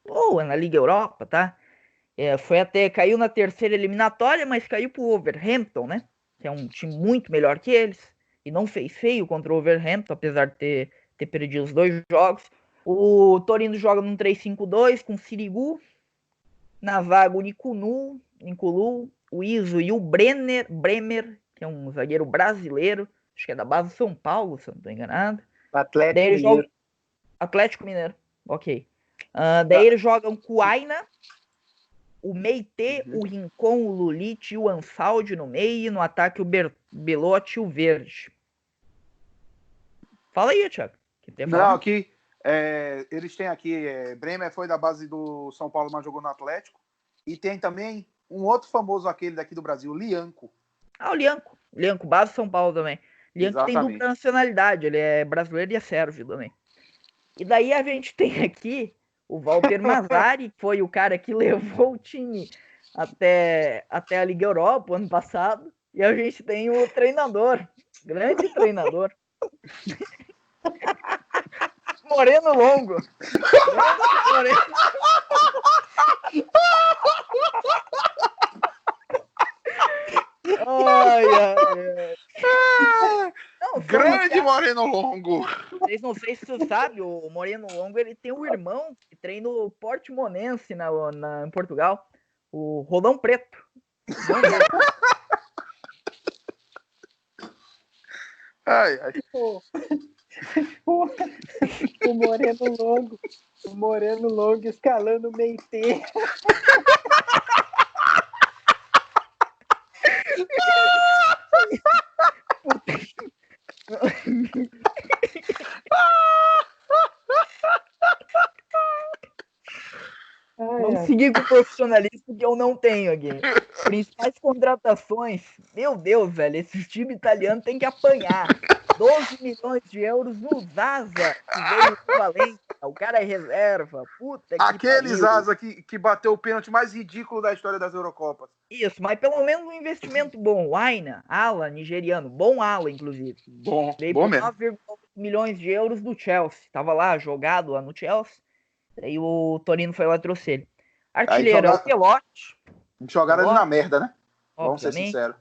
Speaker 5: boa na Liga Europa, tá? Caiu na terceira eliminatória, mas caiu pro Wolverhampton, né? Que é um time muito melhor que eles. E não fez feio contra o Wolverhampton, apesar de ter perdido os 2 jogos. O Torino joga num 3-5-2 com Sirigu. Na vaga o Niculu, o Iso e o Bremer, que é um zagueiro brasileiro, acho que é da base do São Paulo, se eu não estou enganado. Atlético Mineiro, ok. Daí eles jogam com o Aina, o Meite, o Rincon, o Lulite e o Ansaldi no meio, e no ataque o Belotti e o Verde. Fala aí, Thiago.
Speaker 1: Não, aqui... eles têm aqui, Bremer foi da base do São Paulo, mas jogou no Atlético. E tem também um outro famoso, aquele daqui do Brasil, Lianco.
Speaker 5: O Lianco. Lianco, base do São Paulo também. Lianco tem dupla nacionalidade, ele é brasileiro e é sérvio também. E daí a gente tem aqui o Walter Mazzari, que foi o cara que levou o time até a Liga Europa ano passado. E a gente tem o treinador, grande treinador. Moreno Longo. Ai. Não,
Speaker 1: grande Moreno Longo.
Speaker 5: Vocês não sei se você sabe, o Moreno Longo ele tem um irmão que treina o Portimonense em Portugal, o Rolão Preto.
Speaker 1: Ai.
Speaker 3: O Moreno Longo escalando o Meite.
Speaker 5: Vamos seguir com o profissionalismo que eu não tenho aqui. Principais contratações. Meu Deus, velho. Esse time italiano tem que apanhar. 12 milhões de euros no Zaza, que veio do Valência. O cara é reserva. Puta que
Speaker 1: aquele Zaza que bateu o pênalti mais ridículo da história das Eurocopas.
Speaker 5: Isso, mas pelo menos um investimento bom. O Aina, ala nigeriano. Bom ala, inclusive.
Speaker 1: Veio
Speaker 5: por
Speaker 1: mesmo.
Speaker 5: 9,9 milhões de euros do Chelsea. Tava lá, jogado lá no Chelsea. Aí o Torino foi lá e trouxe ele. Artilheiro é o Belotti.
Speaker 1: Jogaram ali na merda, né? Vamos ser
Speaker 5: Obviamente.
Speaker 1: sinceros.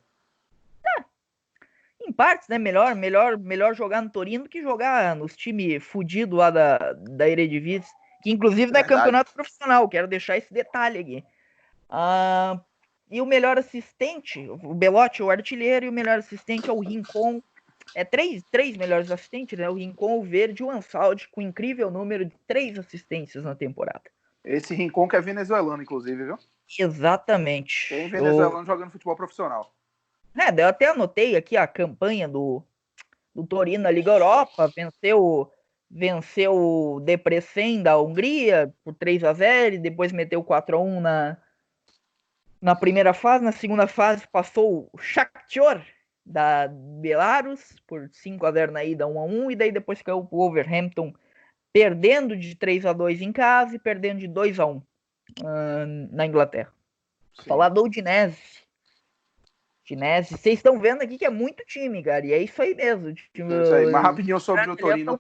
Speaker 5: Em partes, né? Melhor jogar no Torino do que jogar nos times fudidos lá da Eredivisie. Que inclusive não é
Speaker 1: Verdade.
Speaker 5: campeonato profissional. Quero deixar esse detalhe aqui. E o melhor assistente, o Belotti é o artilheiro, e o melhor assistente é o Rincon. Três melhores assistentes, né? O Rincon, o Verde e o Ansaldi, com incrível número de 3 assistências na temporada.
Speaker 1: Esse Rincon que é venezuelano, inclusive, viu?
Speaker 5: Exatamente.
Speaker 1: Tem venezuelano jogando futebol profissional.
Speaker 5: Eu até anotei aqui a campanha do Torino na Liga Europa, venceu o Debrecen da Hungria por 3-0, depois meteu 4-1 na primeira fase. Na segunda fase passou o Shakhtar da Belarus por 5-0 na ida, 1-1, e daí depois caiu o Wolverhampton, perdendo de 3-2 em casa e perdendo de 2-1 na Inglaterra.
Speaker 1: Sim.
Speaker 5: Falar do Udinese. Vocês estão vendo aqui que é muito time, cara, e é isso aí mesmo.
Speaker 1: É isso aí. Mas rapidinho sobre o Torino.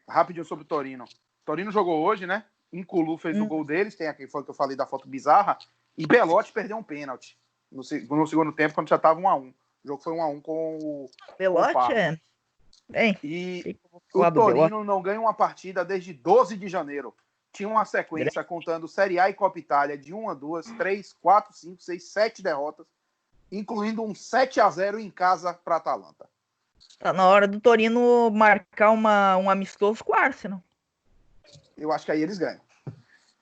Speaker 1: Rapidinho sobre o Torino. O Torino jogou hoje, né? Inculu fez o gol deles, tem aqui, foi o que eu falei da foto bizarra, e Belotti perdeu um pênalti no segundo tempo, quando já estava 1-1. O jogo foi 1-1 com o
Speaker 5: Belotti,
Speaker 1: E o Torino não ganha uma partida desde 12 de janeiro. Tinha uma sequência contando Série A e Copa Itália de 1, 2, 3, 4, 5, 6, 7 derrotas, incluindo um 7-0 em casa para a Atalanta.
Speaker 5: Tá na hora do Torino marcar um amistoso com o Arsenal.
Speaker 1: Eu acho que aí eles ganham.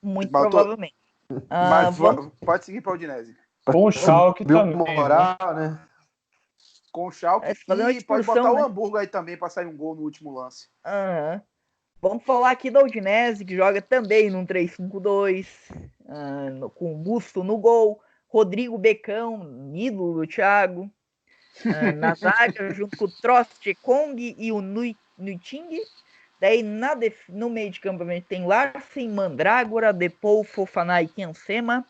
Speaker 5: Muito provavelmente.
Speaker 1: Mas pode seguir para o Udinese.
Speaker 2: Com o Schalke também.
Speaker 4: Moral, né?
Speaker 1: Com o Schalke. E pode botar o Hamburgo aí também para sair um gol no último lance.
Speaker 5: Vamos falar aqui da Udinese, que joga também num 3-5-2, com o Busto no gol, Rodrigo Becão, ídolo do Thiago, na zaga, junto com o Trost, Kong e o Nuiting. Daí no meio de campo a gente tem Larsen, Mandrágora, Depou, Fofana e Kensema.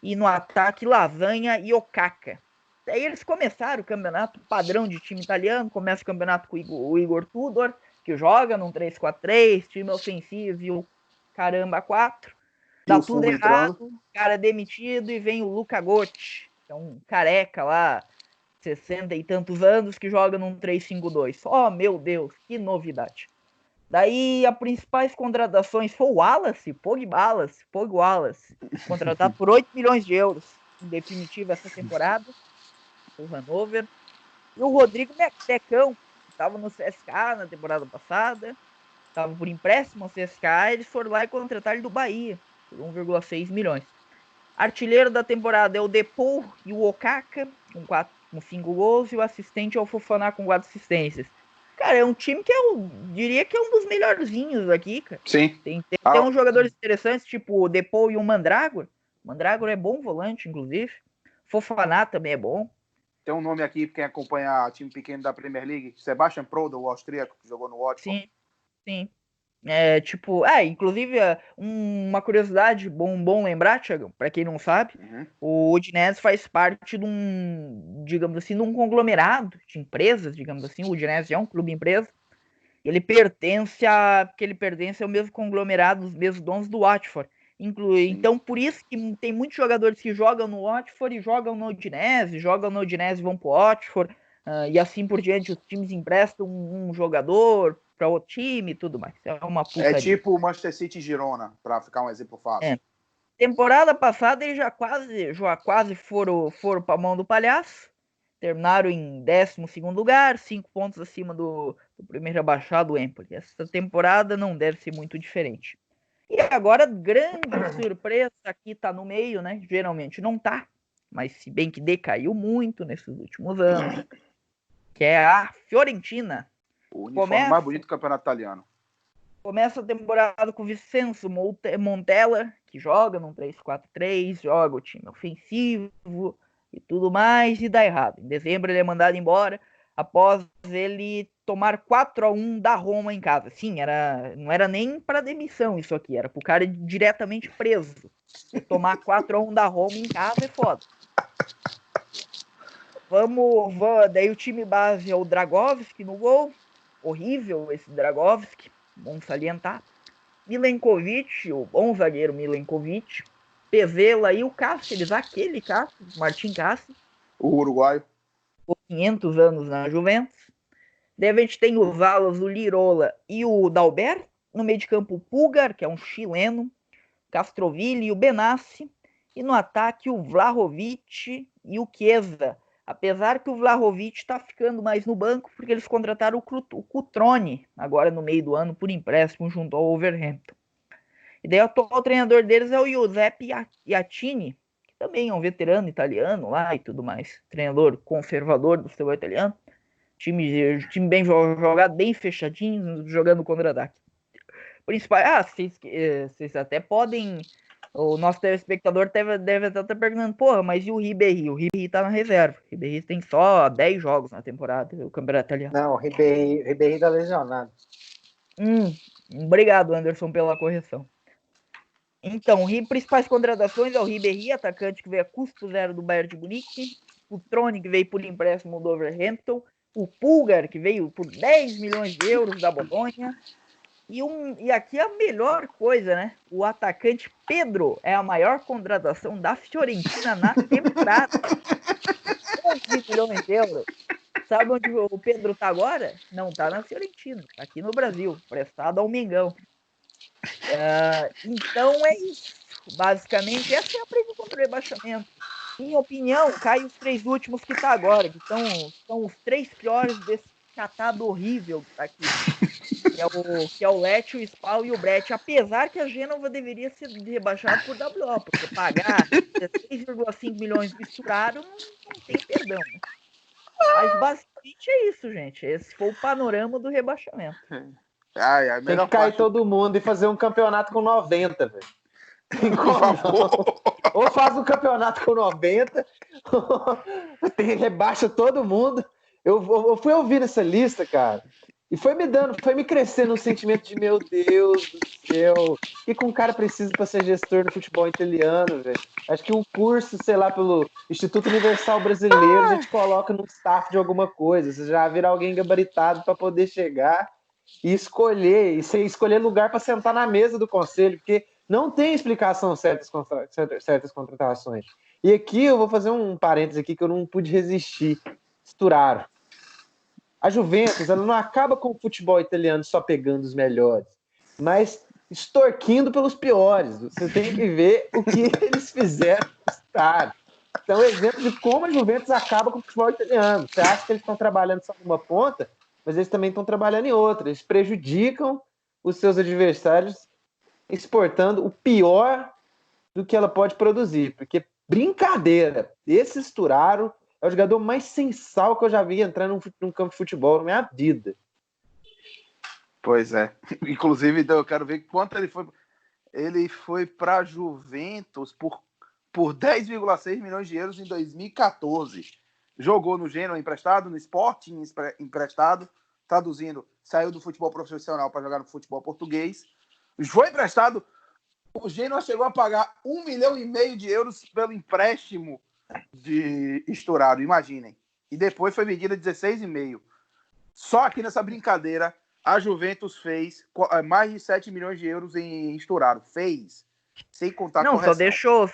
Speaker 5: E no ataque, Lasanha e Okaka. Daí eles começaram o campeonato padrão de time italiano. Começa o campeonato com o Igor Tudor, que joga num 3-4-3, time ofensivo e o caramba 4. Dá tudo errado, cara é demitido e vem o Luca Gotti, que é um careca lá, 60 e tantos anos, que joga num 3-5-2. Oh, meu Deus, que novidade. Daí as principais contratações foi o Wallace, Pog Wallace, contratado por 8 milhões de euros, em definitivo essa temporada, o Hannover. E o Rodrigo Becão, que estava no CSKA na temporada passada, estava por empréstimo ao CSKA, eles foram lá e contrataram ele do Bahia, por 1,6 milhões. Artilheiro da temporada é o Depou e o Okaka, com 5 gols, e o assistente é o Fofana com 4 assistências. Cara, é um time que eu diria que é um dos melhorzinhos aqui, cara.
Speaker 1: Sim.
Speaker 5: Tem uns jogadores interessantes, tipo o Depou e o Mandrágora. O Mandrágora é bom volante, inclusive. Fofana também é bom.
Speaker 1: Tem um nome aqui, quem acompanha o time pequeno da Premier League, Sebastian Prödl, o austríaco, que jogou no Watford.
Speaker 5: Sim. Inclusive, uma curiosidade, bom lembrar, Thiago, pra quem não sabe, o Udinese faz parte de um conglomerado de empresas, digamos assim. O Udinese é um clube empresa. Ele pertence ao mesmo conglomerado, os mesmos donos do Watford. Então, por isso que tem muitos jogadores que jogam no Watford e jogam no Udinese, e vão pro Watford, e assim por diante. Os times emprestam um jogador para outro time e tudo mais. É uma putaria.
Speaker 1: É tipo o Manchester City e Girona, para ficar um exemplo fácil.
Speaker 5: Temporada passada eles já quase foram para a mão do palhaço. Terminaram em 12º lugar, 5 pontos acima do primeiro abaixado, o Empoli. Essa temporada não deve ser muito diferente. E agora, grande surpresa, aqui tá no meio, né? Geralmente não tá, mas se bem que decaiu muito nesses últimos anos, que é a Fiorentina.
Speaker 1: O uniforme mais bonito do campeonato italiano.
Speaker 5: Começa a temporada com o Vincenzo Montella, que joga num 3-4-3, joga o time ofensivo e tudo mais, e dá errado. Em dezembro ele é mandado embora, após ele tomar 4-1 da Roma em casa. Sim, não era nem para demissão isso aqui, era pro cara ir diretamente preso. E tomar 4-1 da Roma em casa é foda. Daí o time base é o Dragovski no gol. Horrível esse Dragovski, bom salientar. Milenkovic, o bom zagueiro Milenkovic. Pezela e o Cáceres, aquele Cáceres, Martim Cáceres.
Speaker 1: O uruguaio.
Speaker 5: 500 anos na Juventus. Daí a gente tem o Valas, o Lirola e o Dalbert. No meio de campo, o Pulgar, que é um chileno. Castroville e o Benassi. E no ataque, o Vlahovic e o Chiesa. Apesar que o Vlahovic está ficando mais no banco, porque eles contrataram o Cutrone, agora no meio do ano, por empréstimo, junto ao Wolverhampton. E daí o atual treinador deles é o Giuseppe Iacchini, que também é um veterano italiano lá e tudo mais. Treinador conservador do futebol italiano. Time bem jogado, bem fechadinho, jogando contra-ataque. Vocês até podem... O nosso telespectador deve até estar perguntando, porra, mas e o Ribéry? O Ribéry tá na reserva. O Ribéry tem só 10 jogos na temporada, o campeonato italiano.
Speaker 3: Não, o Ribéry tá lesionado.
Speaker 5: Obrigado, Anderson, pela correção. Então, principais contratações é o Ribéry, atacante que veio a custo zero do Bayern de Munique, o Trone, que veio por empréstimo do Wolverhampton, o Pulgar, que veio por 10 milhões de euros da Bolonha, e aqui a melhor coisa, né? O atacante Pedro é a maior contratação da Fiorentina na temporada. 11 milhões de euros. Sabe onde o Pedro tá agora? Não tá na Fiorentina, tá aqui no Brasil, prestado ao Mengão. Então é isso. Basicamente, essa é a briga contra o rebaixamento. Minha opinião, cai os 3 últimos que tá agora, que são os 3 piores desse catado horrível que tá aqui. Que é o Lecce, o Spal e o Brecht. Apesar que a Gênova deveria ser rebaixada por WO, porque pagar 16,5 milhões misturaram não tem perdão. Né? Mas basicamente é isso, gente. Esse foi o panorama do rebaixamento.
Speaker 4: Tem que cair todo mundo e fazer um campeonato com 90, velho.
Speaker 1: Por favor.
Speaker 4: Ou faz um campeonato com 90, rebaixa todo mundo. Eu fui ouvir essa lista, cara. E foi me crescendo um sentimento de, meu Deus do céu, o que um cara precisa para ser gestor do futebol italiano, velho? Acho que um curso, sei lá, pelo Instituto Universal Brasileiro, a gente coloca no staff de alguma coisa. Você já vira alguém gabaritado para poder chegar e escolher lugar para sentar na mesa do conselho, porque não tem explicação certas contratações. E aqui eu vou fazer um parênteses aqui que eu não pude resistir. Estouraram. A Juventus, ela não acaba com o futebol italiano só pegando os melhores, mas extorquindo pelos piores. Você tem que ver o que eles fizeram com os caras. Então, é um exemplo de como a Juventus acaba com o futebol italiano. Você acha que eles estão trabalhando só numa ponta, mas eles também estão trabalhando em outra. Eles prejudicam os seus adversários exportando o pior do que ela pode produzir. Porque, brincadeira, esse Sturaro é o jogador mais sensal que eu já vi entrar num campo de futebol na minha vida.
Speaker 1: Pois é. Inclusive, eu quero ver quanto ele foi. Ele foi para a Juventus por 10,6 milhões de euros em 2014. Jogou no Genoa emprestado, no Sporting emprestado, traduzindo, saiu do futebol profissional para jogar no futebol português. Foi emprestado. O Genoa chegou a pagar 1,5 milhão de euros pelo empréstimo de Sturaro, imaginem. E depois foi vendida 16,5. Só aqui nessa brincadeira, a Juventus fez mais de 7 milhões de euros em Sturaro. Fez. Sem contar com
Speaker 5: só deixou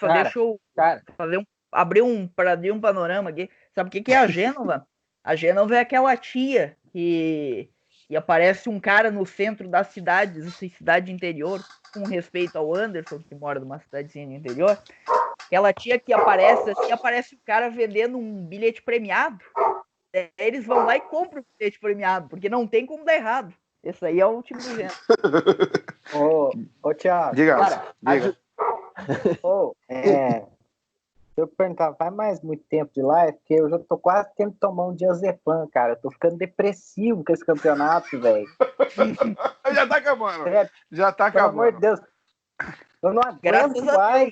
Speaker 5: abrir um panorama aqui. Sabe o que é a Gênova? A Gênova é aquela tia que aparece um cara no centro das cidades, cidade interior, com respeito ao Anderson, que mora numa cidadezinha no interior. Aquela tia que aparece o cara vendendo um bilhete premiado. Eles vão lá e compram o bilhete premiado, porque não tem como dar errado. Esse aí é o time do Gênero.
Speaker 3: Ô, Thiago.
Speaker 1: Diga.
Speaker 3: Deixa eu perguntar, faz mais muito tempo de live, porque eu já tô quase tendo que tomar um diazepam, cara. Eu tô ficando depressivo com esse campeonato, velho.
Speaker 1: Já tá acabando. Já tá acabando.
Speaker 3: Pelo amor de Deus. Eu não aguento mais.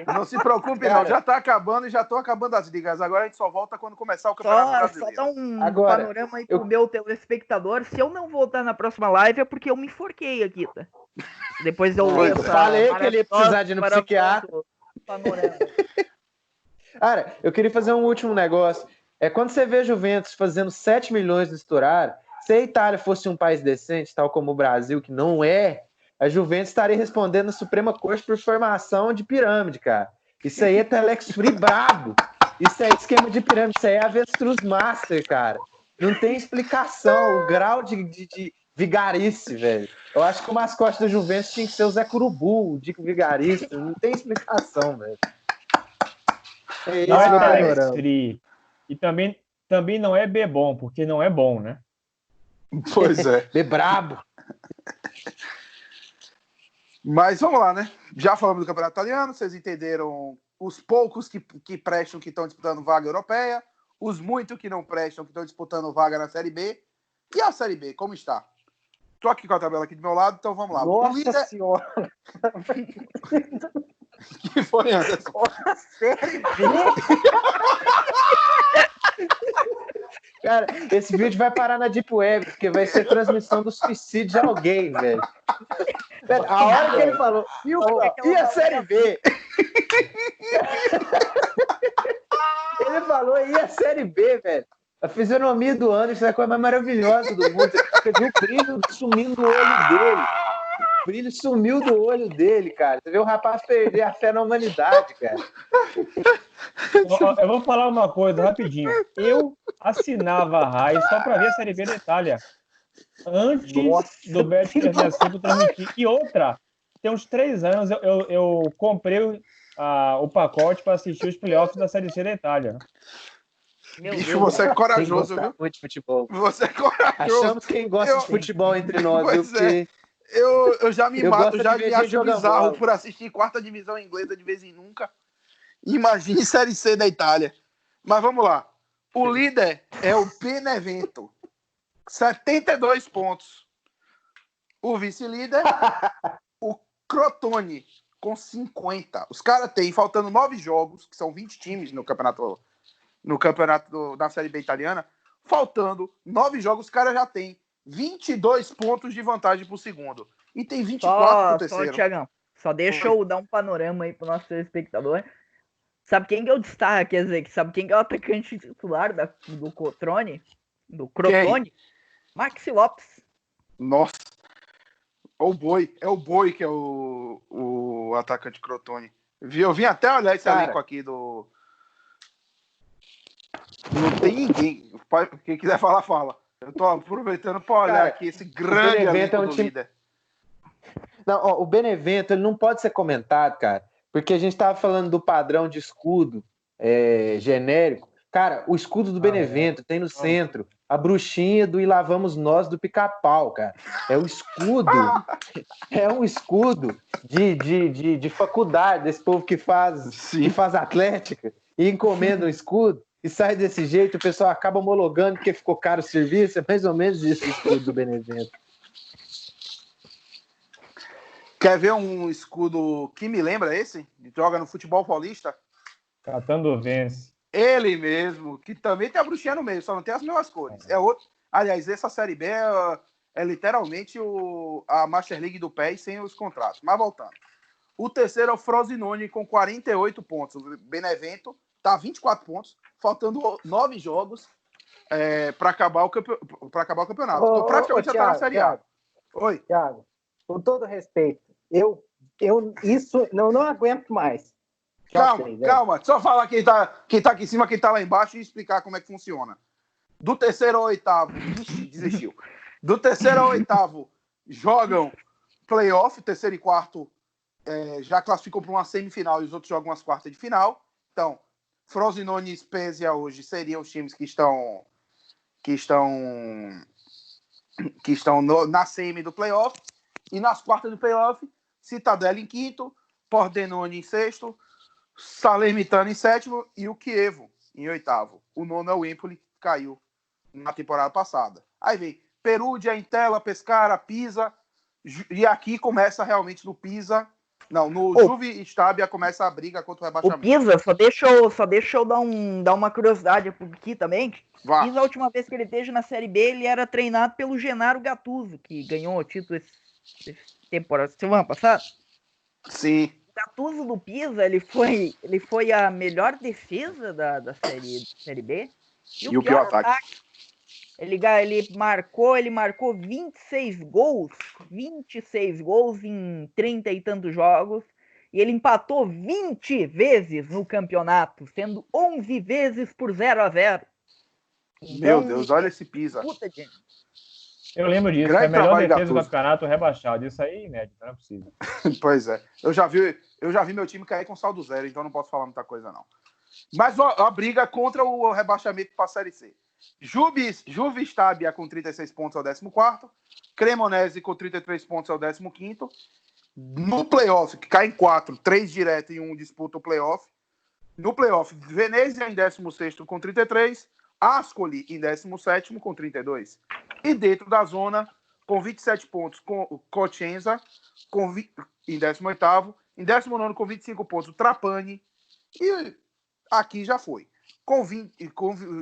Speaker 1: Não se preocupe, não. Já tá acabando e já estão acabando as ligas. Agora a gente só volta quando começar o Campeonato Brasileiro.
Speaker 5: Só dá um panorama aí pro meu telespectador. Se eu não voltar na próxima live é porque eu me enforquei aqui, tá? Depois eu leio essa...
Speaker 4: Falei que ele ia precisar de ir no psiquiatra.
Speaker 5: Panorama.
Speaker 4: Cara, eu queria fazer um último negócio. Quando você vê a Juventus fazendo 7 milhões de Sturaro, se a Itália fosse um país decente, tal como o Brasil, que não é, a Juventus estaria respondendo na Suprema Corte por formação de pirâmide, cara. Isso aí é Telex Free brabo. Isso é esquema de pirâmide, isso aí é Avestruz Master, cara. Não tem explicação, o grau de vigarice, velho. Eu acho que o mascote da Juventus tinha que ser o Zé Curubu, o Dico Vigarista. Não tem explicação, velho. É
Speaker 2: Não
Speaker 4: esse meu
Speaker 2: é Telex
Speaker 4: panorama.
Speaker 2: Free. E também não é B bom, porque não é bom, né?
Speaker 1: Pois é.
Speaker 4: B brabo.
Speaker 1: Mas vamos lá, né? Já falamos do Campeonato Italiano, vocês entenderam os poucos que prestam, que estão disputando vaga europeia, os muitos que não prestam, que estão disputando vaga na Série B. E a Série B, como está? Estou aqui com a tabela aqui do meu lado, então vamos lá.
Speaker 3: Nossa
Speaker 1: o líder...
Speaker 3: senhora!
Speaker 1: que foi, Anderson?
Speaker 3: Série B?
Speaker 4: Cara, esse vídeo vai parar na Deep Web, porque vai ser transmissão do suicídio de alguém, velho. A hora que ele falou, e a Série B? Ele falou, e a Série B, velho? A fisionomia do Anderson é a coisa mais maravilhosa do mundo. Você viu o brilho sumindo do olho dele. O brilho sumiu do olho dele, cara. Você viu o rapaz perder a fé na humanidade, cara.
Speaker 2: Eu vou falar uma coisa rapidinho. Eu assinava a RAI só para ver a Série B da Itália. Antes do Betfair Nascido transmitir. E outra, tem uns 3 anos eu comprei o pacote para assistir os playoffs da Série C da Itália.
Speaker 1: Bicho, você é corajoso, viu?
Speaker 4: Muito de futebol.
Speaker 1: Você é corajoso.
Speaker 4: Achamos quem gosta de futebol entre nós,
Speaker 1: pois
Speaker 4: viu?
Speaker 1: É. Eu já me mato, já me acho bizarro
Speaker 4: bola.
Speaker 1: por assistir quarta divisão inglesa de vez em nunca. Imagine Série C da Itália. Mas vamos lá. O líder é o Benevento. 72 pontos. O vice-líder, o Crotone, com 50. Os caras têm, faltando 9 jogos, que são 20 times no campeonato da Série B italiana, faltando 9 jogos, os caras já têm 22 pontos de vantagem pro segundo. E tem 24 pro terceiro.
Speaker 5: Só, Thiagão, só deixa eu dar um panorama aí pro nosso espectador. Sabe quem que é o destaque? Quer dizer, sabe quem que é o atacante titular do Crotone? Do Crotone? Maxi Lopes.
Speaker 1: Nossa. É o Boi que é o atacante Crotone. Eu vim até olhar esse elenco aqui do... Não tem ninguém. Quem quiser falar, fala. Eu tô aproveitando para olhar aqui esse grande elenco do líder.
Speaker 4: Não, ó, o Benevento ele não pode ser comentado, cara, porque a gente estava falando do padrão de escudo genérico. Cara, o escudo do Benevento tem no centro a bruxinha do E Lá Vamos Nós do Pica-Pau, cara. É um escudo de faculdade, desse povo que faz atlética e encomenda um escudo e sai desse jeito, o pessoal acaba homologando porque ficou caro o serviço. É mais ou menos isso o escudo do Benevento.
Speaker 1: Quer ver um escudo que me lembra esse? Joga no futebol paulista?
Speaker 2: Catando Vence.
Speaker 1: Ele mesmo, que também tem a bruxinha no meio, só não tem as mesmas cores. É outro. Aliás, essa Série B é literalmente a Master League do PES sem os contratos. Mas voltando. O terceiro é o Frosinone com 48 pontos. O Benevento tá a 24 pontos, faltando 9 jogos para acabar o campeonato. Então, praticamente já tá na Série A. Oi.
Speaker 3: Thiago, com todo respeito, eu isso não aguento mais.
Speaker 1: Calma. Só falar quem tá aqui em cima, quem tá lá embaixo e explicar como é que funciona. Do terceiro ao oitavo, desistiu. Do terceiro ao oitavo, jogam playoff, terceiro e quarto já classificam para uma semifinal e os outros jogam as quartas de final. Então, Frosinone e Spezia hoje seriam os times que estão na semi do playoff. E nas quartas do playoff, Cittadella em quinto, Pordenone em sexto, Salernitana em sétimo e o Chievo em oitavo. O nono é o Empoli, que caiu na temporada passada. Aí vem Perugia, Entella, Pescara, Pisa, e aqui começa realmente no Pisa. Não, no Juve e Stabia começa a briga contra o rebaixamento.
Speaker 5: O Pisa, só deixa eu dar uma curiosidade aqui também.
Speaker 1: Vá.
Speaker 5: Pisa, a última vez que ele esteve na Série B, ele era treinado pelo Gennaro Gattuso, que ganhou o título semana passada.
Speaker 1: Sim.
Speaker 5: O Gattuso do Pisa, ele foi a melhor defesa da série B.
Speaker 1: E o pior ataque.
Speaker 5: Ele marcou 26 gols em 30 e tantos jogos, e ele empatou 20 vezes no campeonato, sendo 11 vezes por 0-0.
Speaker 1: Então, meu Deus, olha esse Pisa.
Speaker 5: Puta, gente.
Speaker 2: Eu lembro disso,
Speaker 1: Grande
Speaker 2: é a melhor
Speaker 1: trabalho
Speaker 2: defesa do
Speaker 1: Gattuso.
Speaker 2: campeonato rebaixado. Isso aí é inédito, não é possível.
Speaker 1: Pois é. Eu já vi meu time cair com saldo zero, então não posso falar muita coisa, não. Mas a briga contra o rebaixamento para a Série C. Juve Stabia com 36 pontos ao 14º, Cremonese com 33 pontos ao 15º. No playoff, que cai em 4, 3 direto e 1 disputa o playoff. No playoff, Venezia em 16º com 33, Ascoli em 17º com 32. E dentro da zona, com 27 pontos, com Cosenza em 18º, em 19º com 25 pontos, o Trapani. E aqui já foi. Com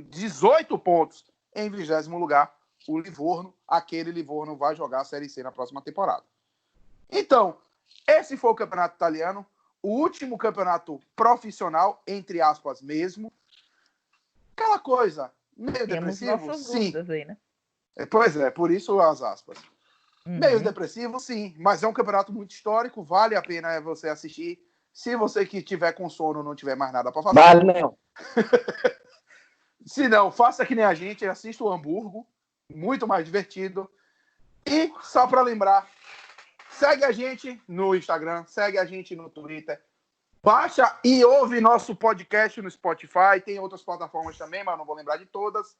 Speaker 1: 18 pontos em 20º lugar, o Livorno. Aquele Livorno vai jogar a Série C na próxima temporada. Então, esse foi o campeonato italiano, o último campeonato profissional, entre aspas mesmo. Aquela coisa, meio
Speaker 5: Temos
Speaker 1: depressivo,
Speaker 5: nossas
Speaker 1: sim.
Speaker 5: dúvidas aí, né?
Speaker 1: Pois é, por isso as aspas. Meio depressivo, sim, mas é um campeonato muito histórico, vale a pena você assistir. Se você que tiver com sono não tiver mais nada para fazer.
Speaker 3: Vale não.
Speaker 1: Se não, faça que nem a gente, assista o Hamburgo, muito mais divertido. E só para lembrar, segue a gente no Instagram, segue a gente no Twitter, baixa e ouve nosso podcast no Spotify, tem outras plataformas também, mas não vou lembrar de todas.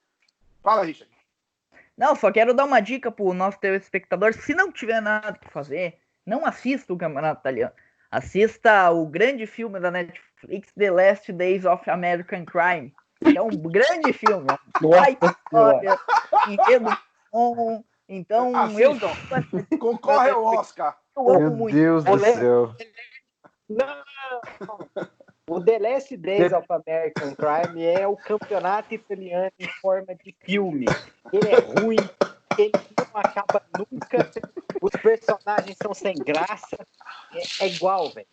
Speaker 1: Fala, Richard.
Speaker 5: Não, só quero dar uma dica pro nosso telespectador. Se não tiver nada que fazer, não assista o Campeonato Italiano. Assista o grande filme da Netflix, The Last Days of American Crime. É um grande filme. Então,
Speaker 1: concorre ao Oscar.
Speaker 5: Eu amo
Speaker 4: Meu
Speaker 5: muito.
Speaker 4: Deus do céu.
Speaker 3: Não! O The Last Days of American Crime é o campeonato italiano em forma de filme. Ele é ruim, ele não acaba nunca, os personagens são sem graça, é igual, velho.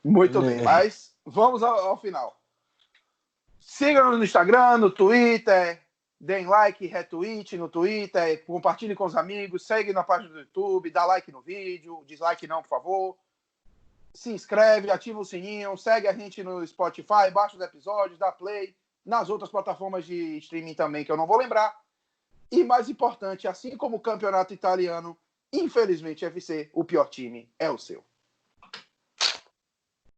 Speaker 1: Muito bem, mas vamos ao final. Sigam-nos no Instagram, no Twitter, deem like, retweet no Twitter, compartilhem com os amigos, segue na página do YouTube, dá like no vídeo, dislike não, por favor. Se inscreve, ativa o sininho, segue a gente no Spotify, baixa os episódios, dá play, nas outras plataformas de streaming também, que eu não vou lembrar. E mais importante, assim como o campeonato italiano, infelizmente, FC, o pior time é o seu.